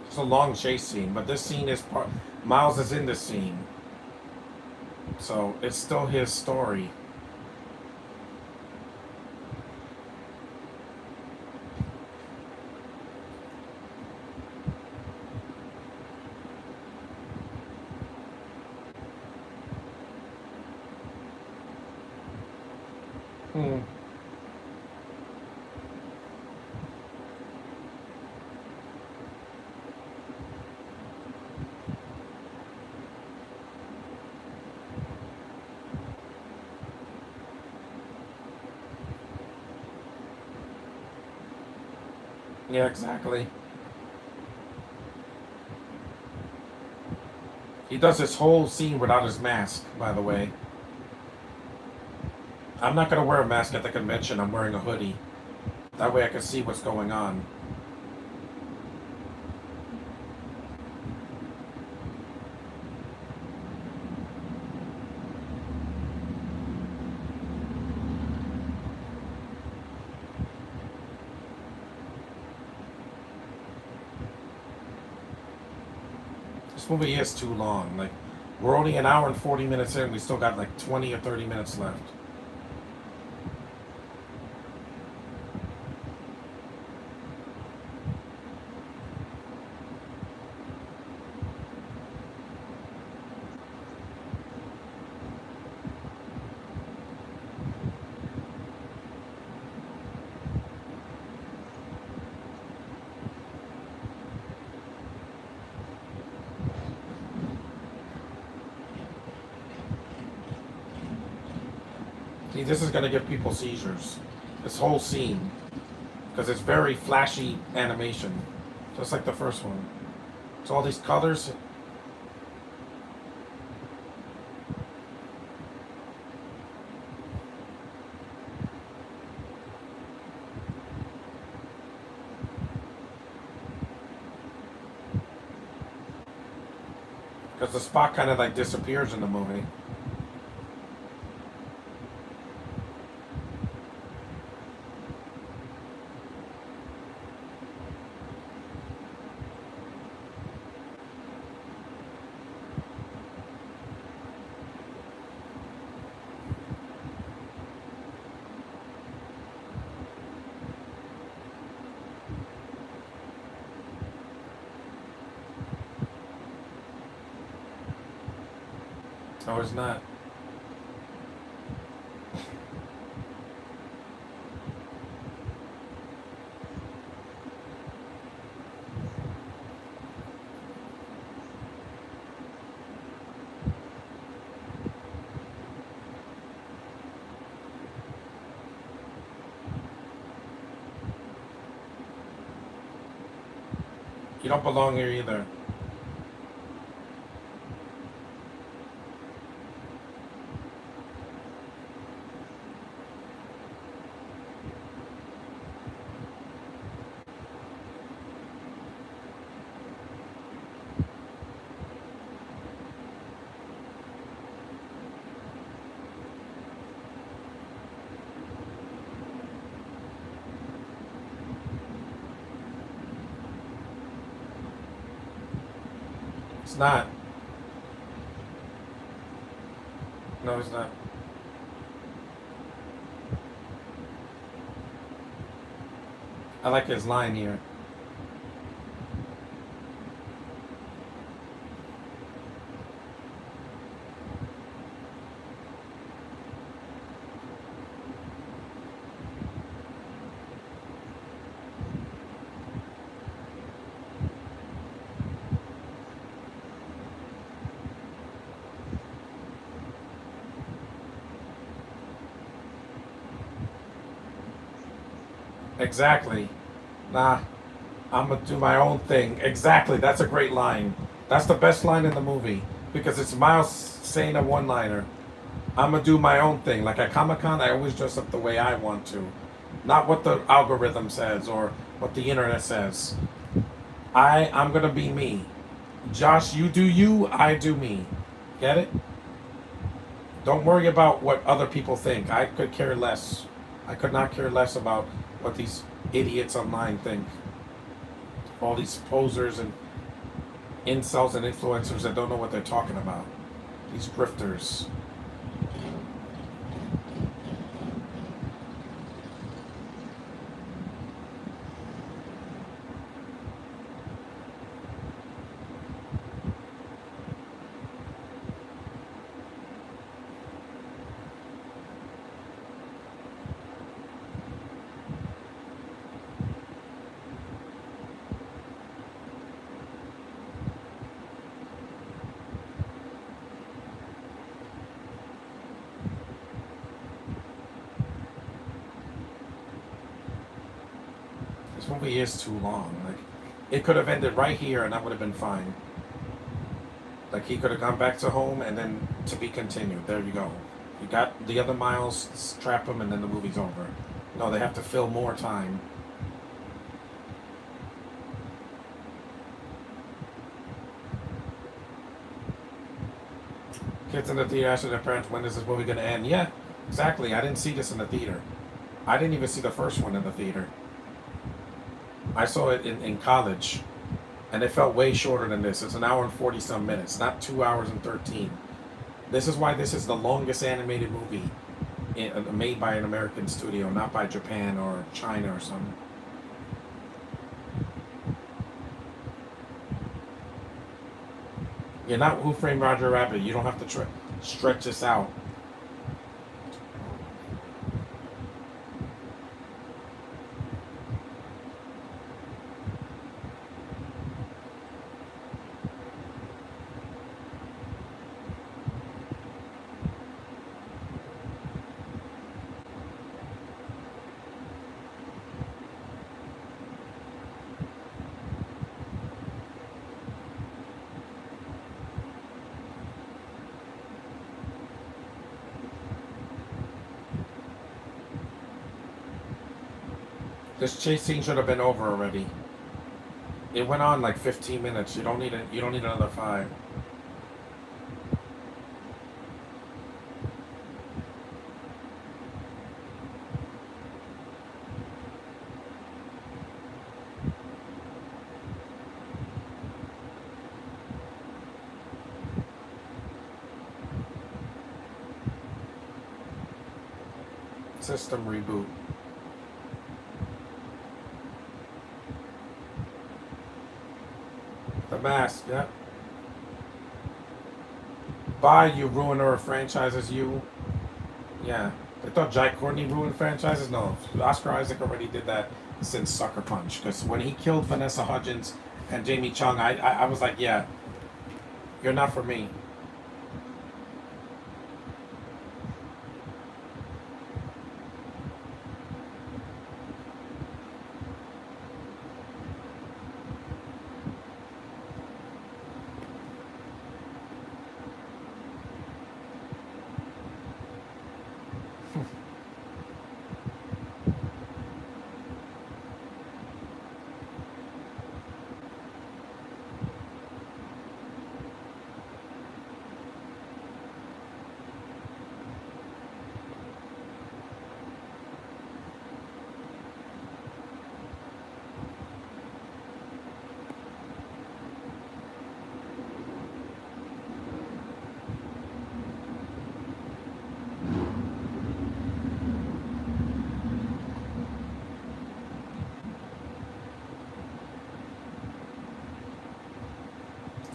It's a long chase scene, but this scene is part. Miles is in this scene, so it's still his story. Hmm. Yeah, exactly. He does this whole scene without his mask, by the way. I'm not gonna wear a mask at the convention. I'm wearing a hoodie. That way I can see what's going on. This movie is too long. Like, we're only an hour and 40 minutes in. We still got like 20 or 30 minutes left. See, this is going to give people seizures. This whole scene. Because it's very flashy animation. Just like the first one. It's all these colors. Because the spot kind of like disappears in the movie. No, it's not. You don't belong here either. It's not. No, it's not. I like his line here. Exactly. Nah, I'm gonna do my own thing. Exactly. That's a great line. That's the best line in the movie because it's Miles saying a one-liner. I'm gonna do my own thing. Like at Comic Con, I always dress up the way I want to, not what the algorithm says or what the internet says. I'm gonna be me. Josh, you do you. I do me. Get it? Don't worry about what other people think. I could care less. I could not care less about what these idiots online think. All these posers and incels and influencers that don't know what they're talking about. These grifters. This movie is too long. Like, it could have ended right here, and that would have been fine. Like he could have gone back to home and then to be continued. There you go. You got the other Miles, trap him, and then the movie's over. No, they have to fill more time. Kids in the theater asking their parents, when is this movie going to end? Yeah, exactly. I didn't see this in the theater. I didn't even see the first one in the theater. I saw it in college, and it felt way shorter than this. It's an hour and 40 some minutes, not 2 hours and 13. This is why this is the longest animated movie made by an American studio, not by Japan or China or something. You're not Who Framed Roger Rabbit. You don't have to stretch this out. This chase scene should have been over already. It went on like 15 minutes. You don't need it. You don't need another 5. System reboot. The Mask, yeah. Bye, you ruiner of franchises, you. Yeah. I thought Jack Courtney ruined franchises. No, Oscar Isaac already did that since Sucker Punch. Because when he killed Vanessa Hudgens and Jamie Chung, I was like, yeah, you're not for me.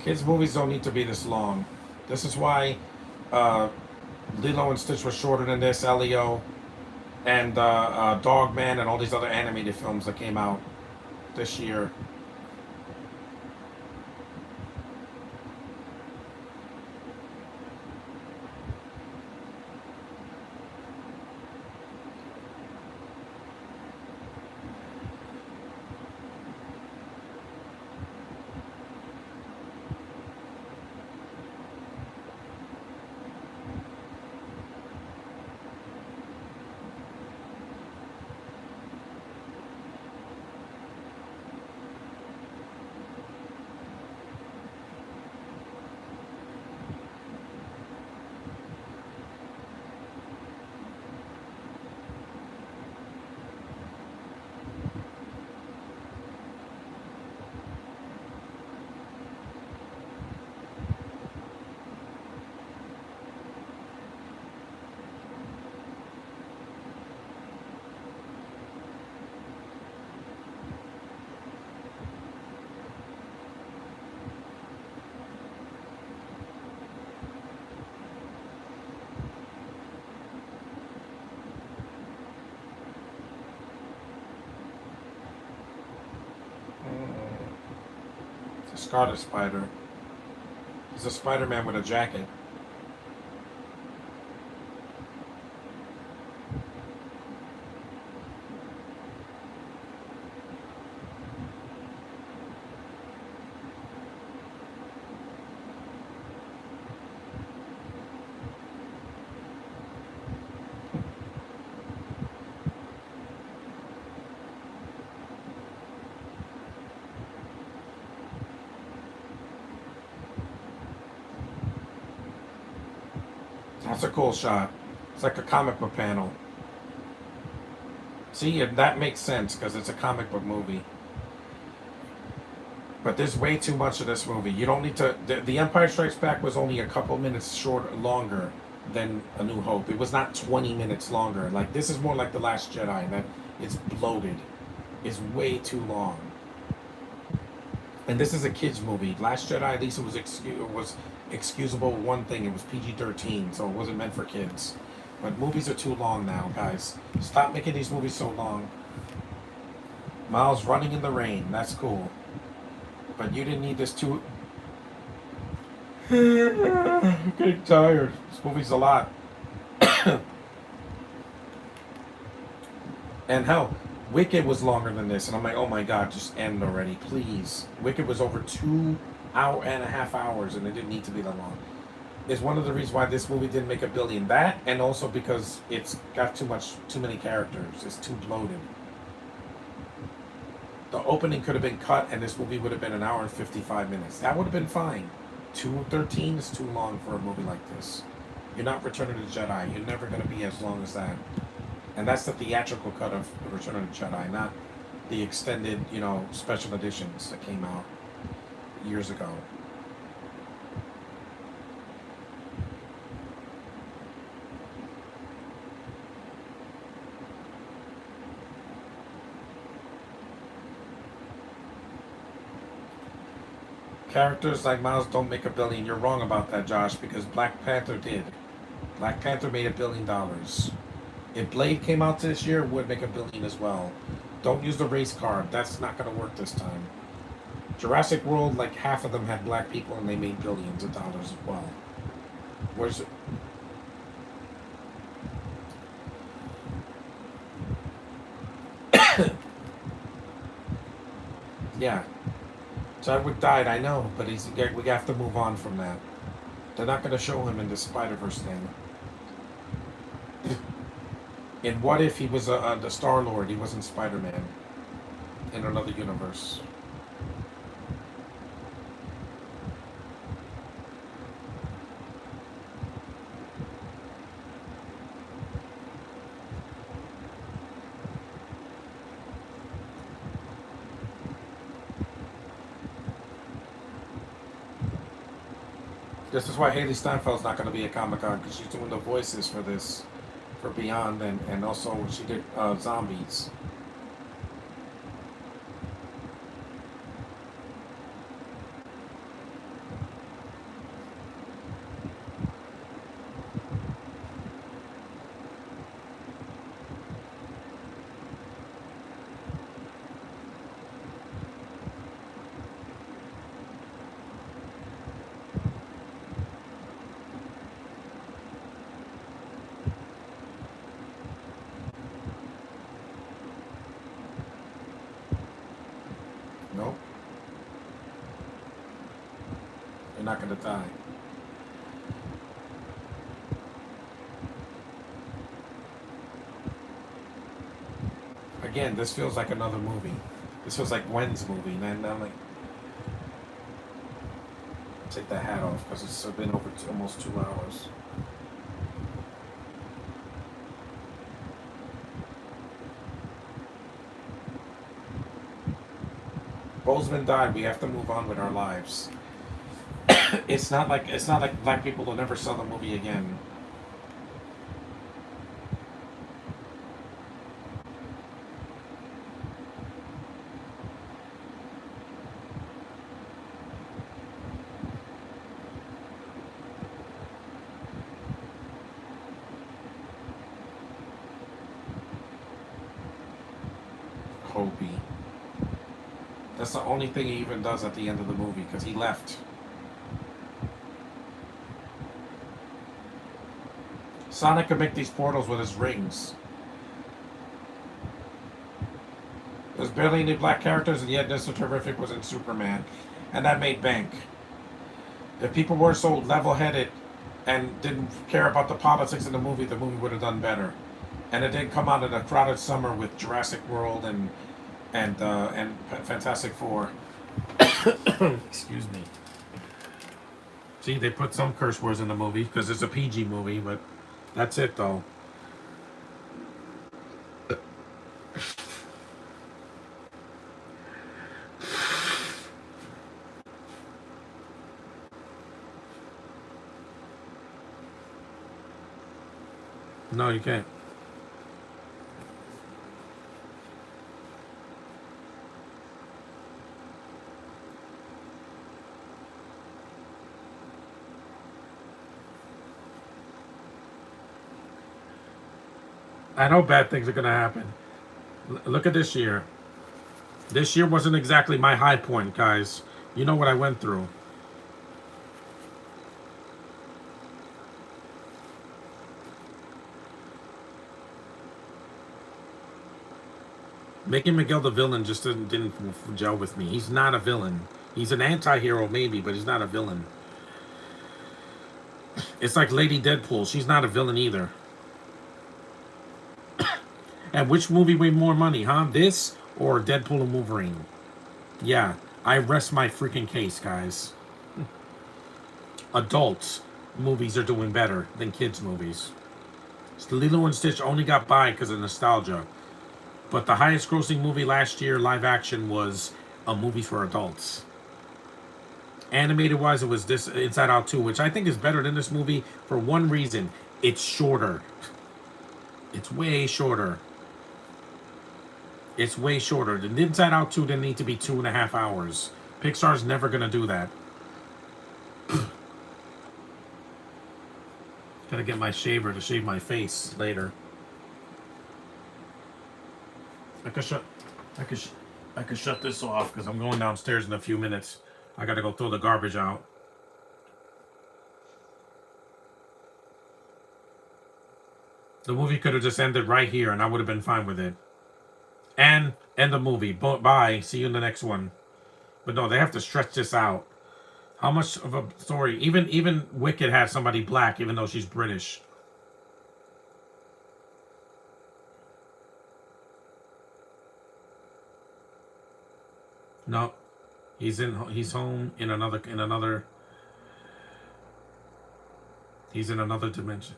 Kids' movies don't need to be this long. This is why uh, Lilo and Stitch was shorter than this, Elio, and Dog Man, and all these other animated films that came out this year. It's a Scarlet Spider. He's a Spider-Man with a jacket. That's a cool shot. It's like a comic book panel. See, and that makes sense because it's a comic book movie. But there's way too much of this movie. You don't need to. The Empire Strikes Back was only a couple minutes longer than A New Hope. It was not 20 minutes longer. Like this is more like The Last Jedi. That it's bloated. It's way too long. And this is a kids movie. Last Jedi, at least it was excusable. One thing, it was PG-13, so it wasn't meant for kids. But movies are too long now, guys. Stop making these movies so long. Miles running in the rain. That's cool. But you didn't need this too. I'm getting tired. This movie's a lot. And hell, Wicked was longer than this, and I'm like, oh my god, just end already, please. Wicked was over 2.5 hours, and it didn't need to be that long. Is one of the reasons why this movie didn't make $1 billion. That, and also because it's got too many characters. It's too bloated. The opening could have been cut, and this movie would have been an hour and 55 minutes. That would have been fine. 2:13 is too long for a movie like this. You're not Return of the Jedi. You're never going to be as long as that. And that's the theatrical cut of Return of the Jedi, not the extended, special editions that came out years ago. Characters like Miles don't make $1 billion. You're wrong about that, Josh, because Black Panther did. Black Panther made $1 billion. If Blade came out this year, it would make $1 billion as well. Don't use the race card. That's not going to work this time. Jurassic World, like half of them had black people, and they made billions of dollars as well. Where's it? Yeah. Chadwick died, I know, but we have to move on from that. They're not going to show him in the Spider-Verse thing. And what if he was the Star-Lord? He wasn't Spider-Man in another universe. This is why Haley Steinfeld's not going to be at Comic-Con, because she's doing the voices for this, for Beyond, and also she did Zombies. Nope. You're not going to die. Again, this feels like another movie. This feels like Gwen's movie. And I'm like, take the hat off because it's been over almost 2 hours. Bozeman died. We have to move on with our lives. It's not like black people will never sell the movie again. Hobie. That's the only thing he even does at the end of the movie, because he left. Sonic could make these portals with his rings. There's barely any black characters, and yet Mr. Terrific was in Superman. And that made bank. If people weren't so level-headed and didn't care about the politics in the movie would have done better. And it didn't come out in a crowded summer with Jurassic World and Fantastic Four. Excuse me. See, they put some curse words in the movie because it's a PG movie, but that's it though. No, you can't. I know bad things are going to happen. Look at this year. This year wasn't exactly my high point, guys. You know what I went through. Making Miguel the villain just didn't gel with me. He's not a villain. He's an anti-hero maybe, but he's not a villain. It's like Lady Deadpool. She's not a villain either. And which movie made more money, huh? This or Deadpool and Wolverine. Yeah, I rest my freaking case, guys. Adults movies are doing better than kids movies. Lilo and Stitch only got by because of nostalgia, but the highest grossing movie last year, live action, was a movie for adults. Animated wise, it was this Inside Out 2, which I think is better than this movie for one reason: it's shorter. It's way shorter. It's way shorter. The Inside Out 2 didn't need to be 2.5 hours. Pixar's never gonna do that. Gotta get my shaver to shave my face later. I could shut. I could. I could shut this off because I'm going downstairs in a few minutes. I gotta go throw the garbage out. The movie could have just ended right here, and I would have been fine with it. And end the movie. Bye. See you in the next one. But no, they have to stretch this out. How much of a story? Even Wicked had somebody black, even though she's British. No, he's home in another. He's in another dimension.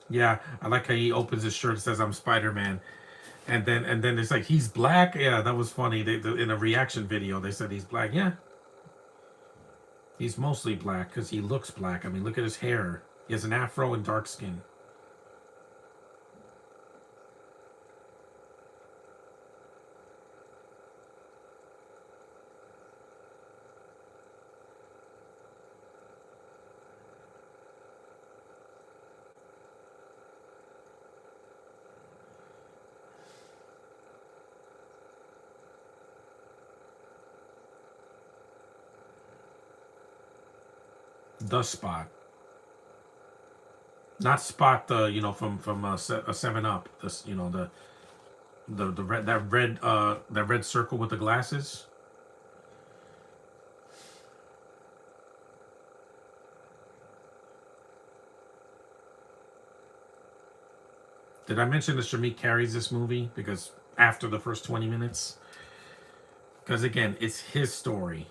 Yeah, I like how he opens his shirt and says I'm Spider-Man. And then it's like he's black. Yeah, that was funny. In a reaction video they said he's black. Yeah, he's mostly black because he looks black. I mean, look at his hair. He has an afro and dark skin. The Spot, not Spot the from a 7 Up. This the red that red circle with the glasses. Did I mention that Shamik carries this movie because after the first 20 minutes? Because again, it's his story.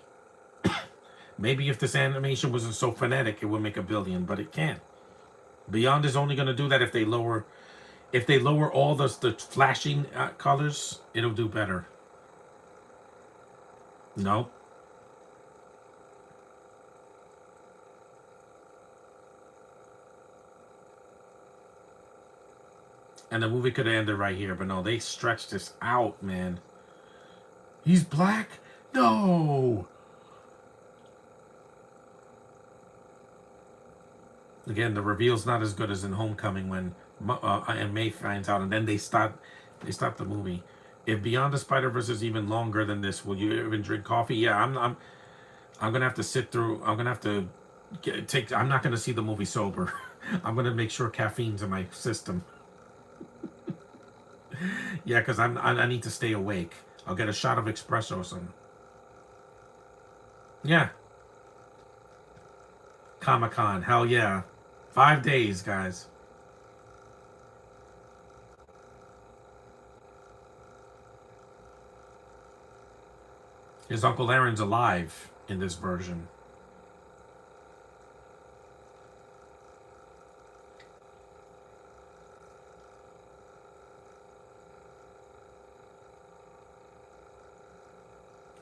Maybe if this animation wasn't so phonetic, it would make 1 billion, but it can't. Beyond is only going to do that if they lower all the flashing colors, it'll do better. No. And the movie could have ended right here, but no, they stretched this out, man. He's black? No. Again, the reveal's not as good as in Homecoming when and May finds out, and then they stop the movie. If Beyond the Spider Verse is even longer than this, will you even drink coffee? Yeah, I'm gonna have to sit through. I'm gonna have to take. I'm not gonna see the movie sober. I'm gonna make sure caffeine's in my system. Yeah, because I need to stay awake. I'll get a shot of espresso or something. Yeah, Comic Con. Hell yeah, 5 days, guys. His Uncle Aaron's alive in this version.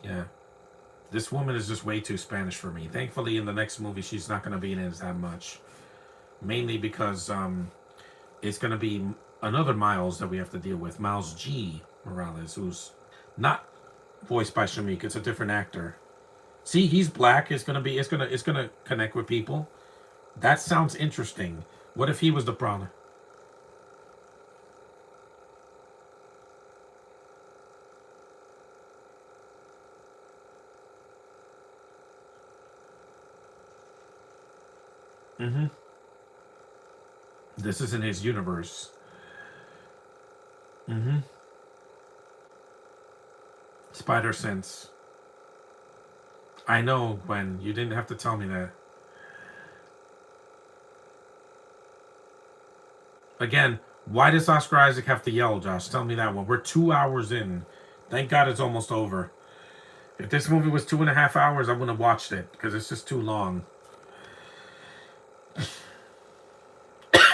Yeah. This woman is just way too Spanish for me. Thankfully, in the next movie, she's not going to be in it that much. Mainly because it's going to be another Miles that we have to deal with. Miles G. Morales, who's not voiced by Shamik. It's a different actor. See, he's black. It's gonna connect with people. That sounds interesting. What if he was the problem? Mm-hmm. This isn't his universe. Mm-hmm. Spider Sense. I know, Gwen. You didn't have to tell me that. Again, why does Oscar Isaac have to yell, Josh? Tell me that one. We're 2 hours in. Thank God it's almost over. If this movie was 2.5 hours, I wouldn't have watched it because it's just too long.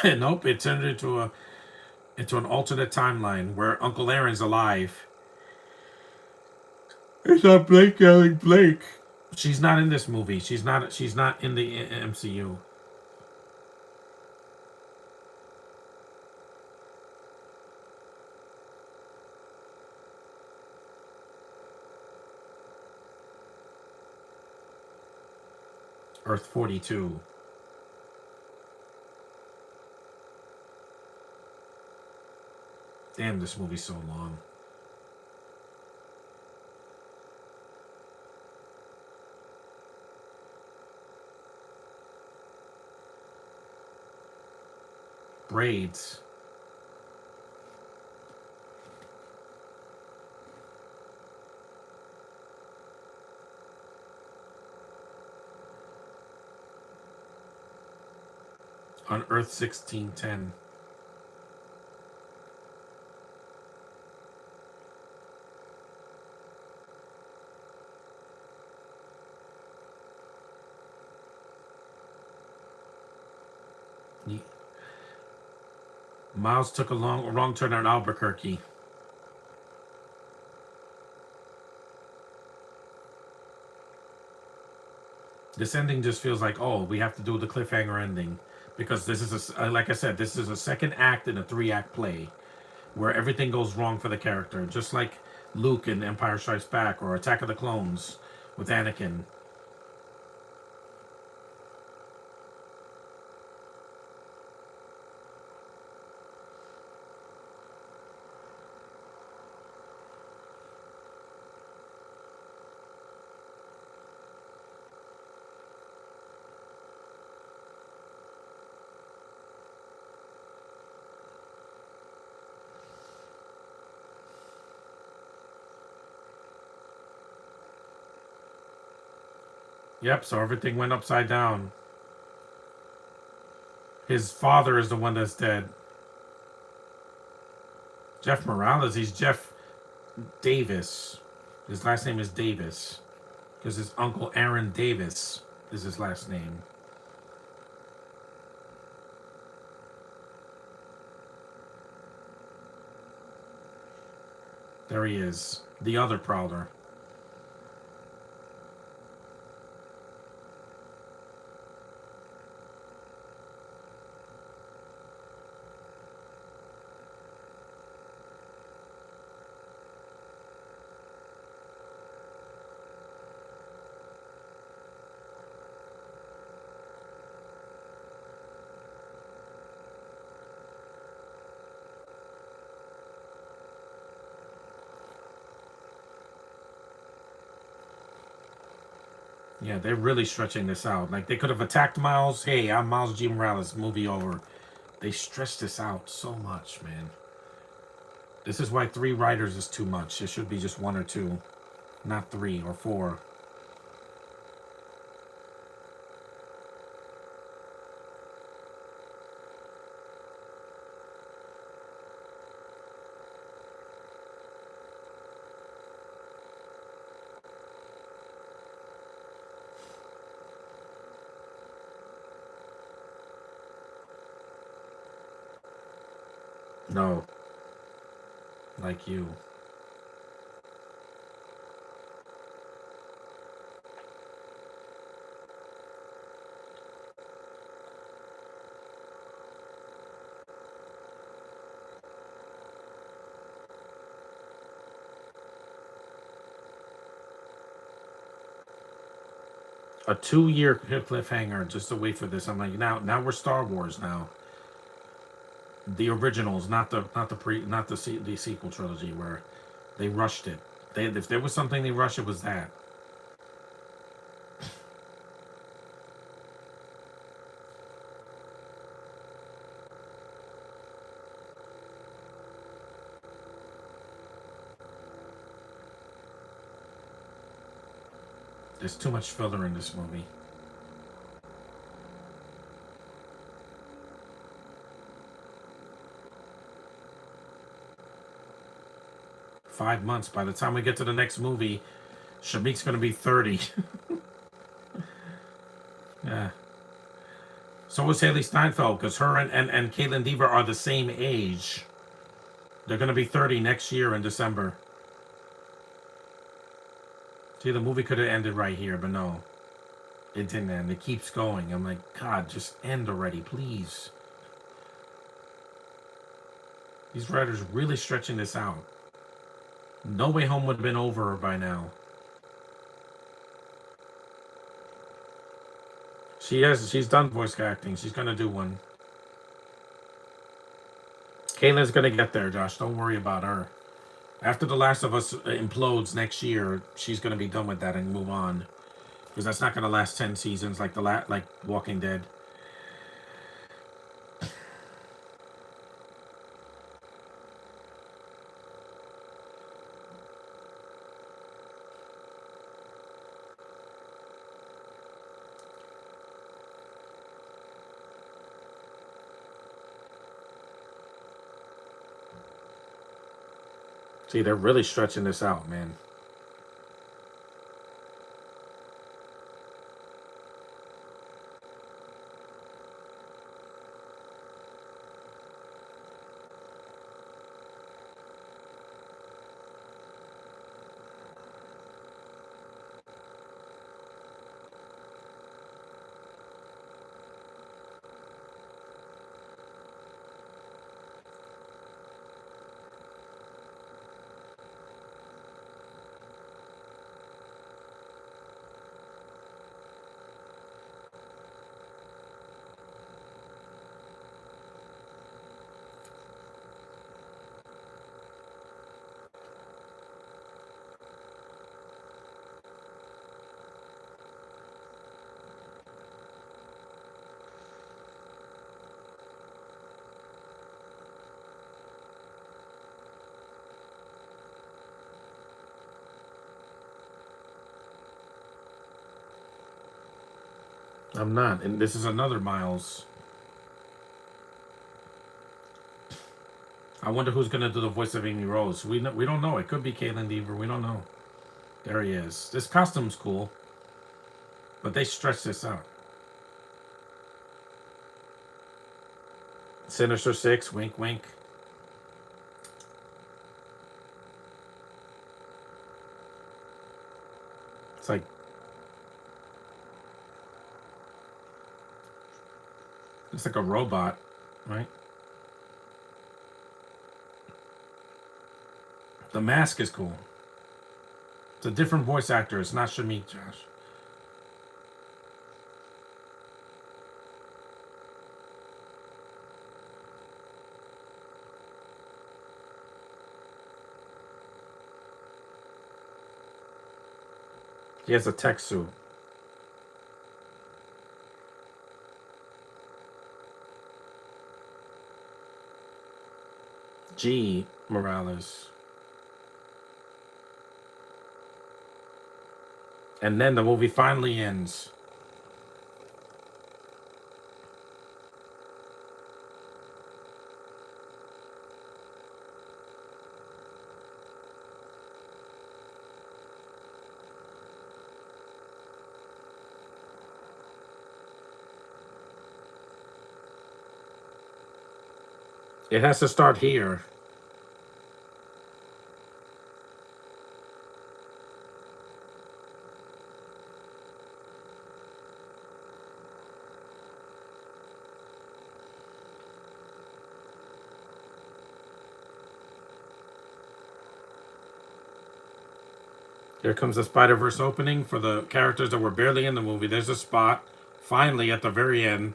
Nope, it turned into an alternate timeline where Uncle Aaron's alive. It's not Blake yelling Blake. She's not in this movie. She's not. She's not in the MCU. Earth 42. Damn, this movie's so long. Braids. On Earth 1610. Miles took a wrong turn on Albuquerque. This ending just feels like, oh, we have to do the cliffhanger ending because this is like I said, this is a second act in a 3-act play where everything goes wrong for the character, just like Luke in Empire Strikes Back or Attack of the Clones with Anakin. Yep, so everything went upside down. His father is the one that's dead. Jeff Morales, he's Jeff Davis. His last name is Davis because his uncle Aaron Davis is his last name. There he is, the other Prowler. Yeah, they're really stretching this out. Like they could have attacked Miles. Hey, I'm Miles G. Morales. Movie over. They stretched this out so much, man. This is why 3 writers is too much. It should be just 1 or 2, not 3 or 4. No, like you. A 2-year cliffhanger just to wait for this. I'm like, now we're Star Wars now. The originals, not the sequel trilogy where they rushed it. If there was something they rushed, it was that. There's too much filler in this movie. $5 months. By the time we get to the next movie, Shamik's gonna be 30. Yeah. So is Haley Steinfeld, because her and Caitlin Dever are the same age. They're gonna be 30 next year in December. See, the movie could have ended right here, but no. It didn't end. It keeps going. I'm like, God, just end already, please. These writers really stretching this out. No Way Home would have been over by now. She's done voice acting. She's gonna do one. Caitlin's gonna get there, Josh. Don't worry about her. After The Last of Us implodes next year, she's gonna be done with that and move on. Because that's not gonna last 10 seasons like like Walking Dead. See, they're really stretching this out, man. I'm not. And this is another Miles. I wonder who's going to do the voice of Amy Rose. We don't know. It could be Caitlin Dever. We don't know. There he is. This costume's cool. But they stretched this out. Sinister Six. Wink, wink. It's like... It's like a robot, right? The mask is cool. It's a different voice actor. It's not Shamik, Josh. He has a tech suit. G. Morales. And then the movie finally ends. It has to start here. Here comes the Spider-Verse opening for the characters that were barely in the movie. There's a spot, finally, at the very end.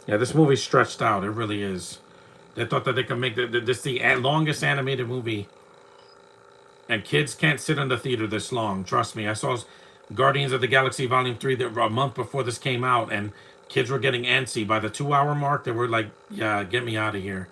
Yeah, this movie's stretched out. It really is. They thought that they could make this the longest animated movie. And kids can't sit in the theater this long. Trust me. I saw Guardians of the Galaxy Volume 3 a month before this came out, and kids were getting antsy. By the 2-hour mark, they were like, yeah, get me out of here.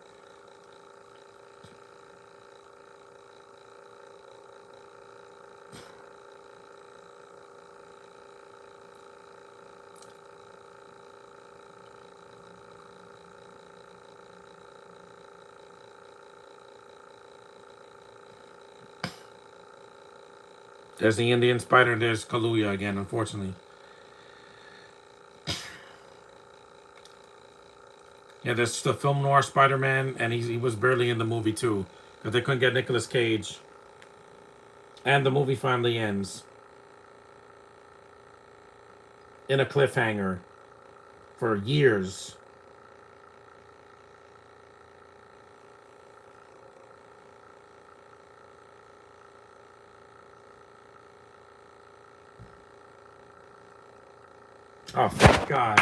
There's the Indian spider. There's Kaluuya again, unfortunately. Yeah, there's the film noir Spider-Man, and he was barely in the movie too, because they couldn't get Nicolas Cage. And the movie finally ends in a cliffhanger for years. Oh, thank God.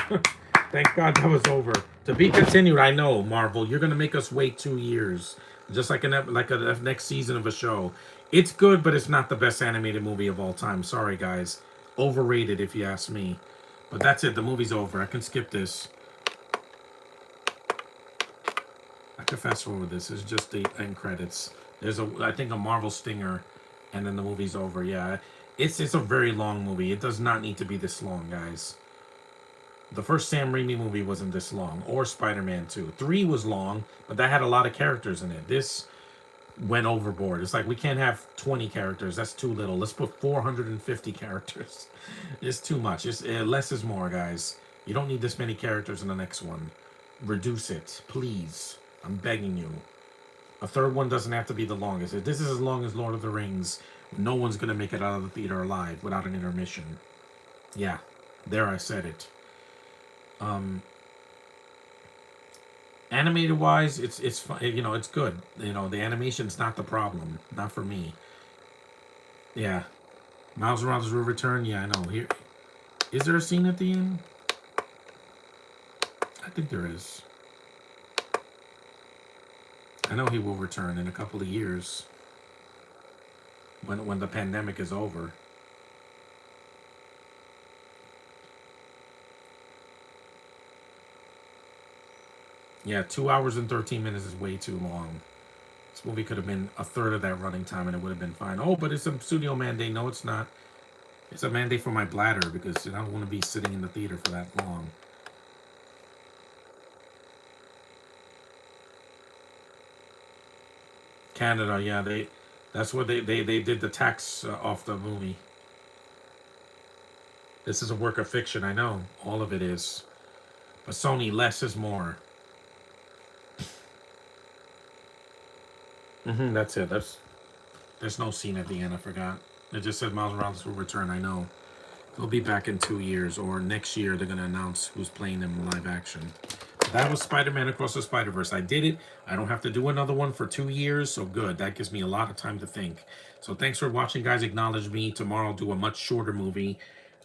Thank God that was over. To be continued, I know, Marvel. You're going to make us wait 2 years. Just like a next season of a show. It's good, but it's not the best animated movie of all time. Sorry, guys. Overrated, if you ask me. But that's it. The movie's over. I can skip this. I can fast forward this. It's just the end credits. There's I think, a Marvel stinger, and then the movie's over. Yeah, it's a very long movie. It does not need to be this long, guys. The first Sam Raimi movie wasn't this long, or Spider-Man 2. 3 was long, but that had a lot of characters in it. This went overboard. It's like, we can't have 20 characters. That's too little. Let's put 450 characters. It's too much. Less is more, guys. You don't need this many characters in the next one. Reduce it, please. I'm begging you. A third one doesn't have to be the longest. If this is as long as Lord of the Rings, no one's going to make it out of the theater alive without an intermission. Yeah, there, I said it. Animated wise, it's fun. It's good. The animation's not the problem. Not for me. Yeah. Miles Morales will return. Yeah, I know. Here, is there a scene at the end? I think there is. I know he will return in a couple of years, when the pandemic is over. Yeah, 2 hours and 13 minutes is way too long. This movie could have been a third of that running time, and it would have been fine. Oh, but it's a studio mandate. No, it's not. It's a mandate for my bladder, because I don't want to be sitting in the theater for that long. Canada, yeah, that's where they did the tax off the movie. This is a work of fiction, I know. All of it is. But Sony, less is more. That's it. There's no scene at the end, I forgot. It just said Miles Morales will return, I know. He'll be back in 2 years, or next year they're going to announce who's playing him in live action. That was Spider-Man Across the Spider-Verse. I did it. I don't have to do another one for 2 years, so good. That gives me a lot of time to think. So thanks for watching, guys. Acknowledge me. Tomorrow I'll do a much shorter movie.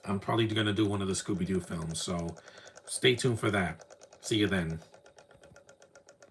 I'm probably going to do one of the Scooby-Doo films, so stay tuned for that. See you then.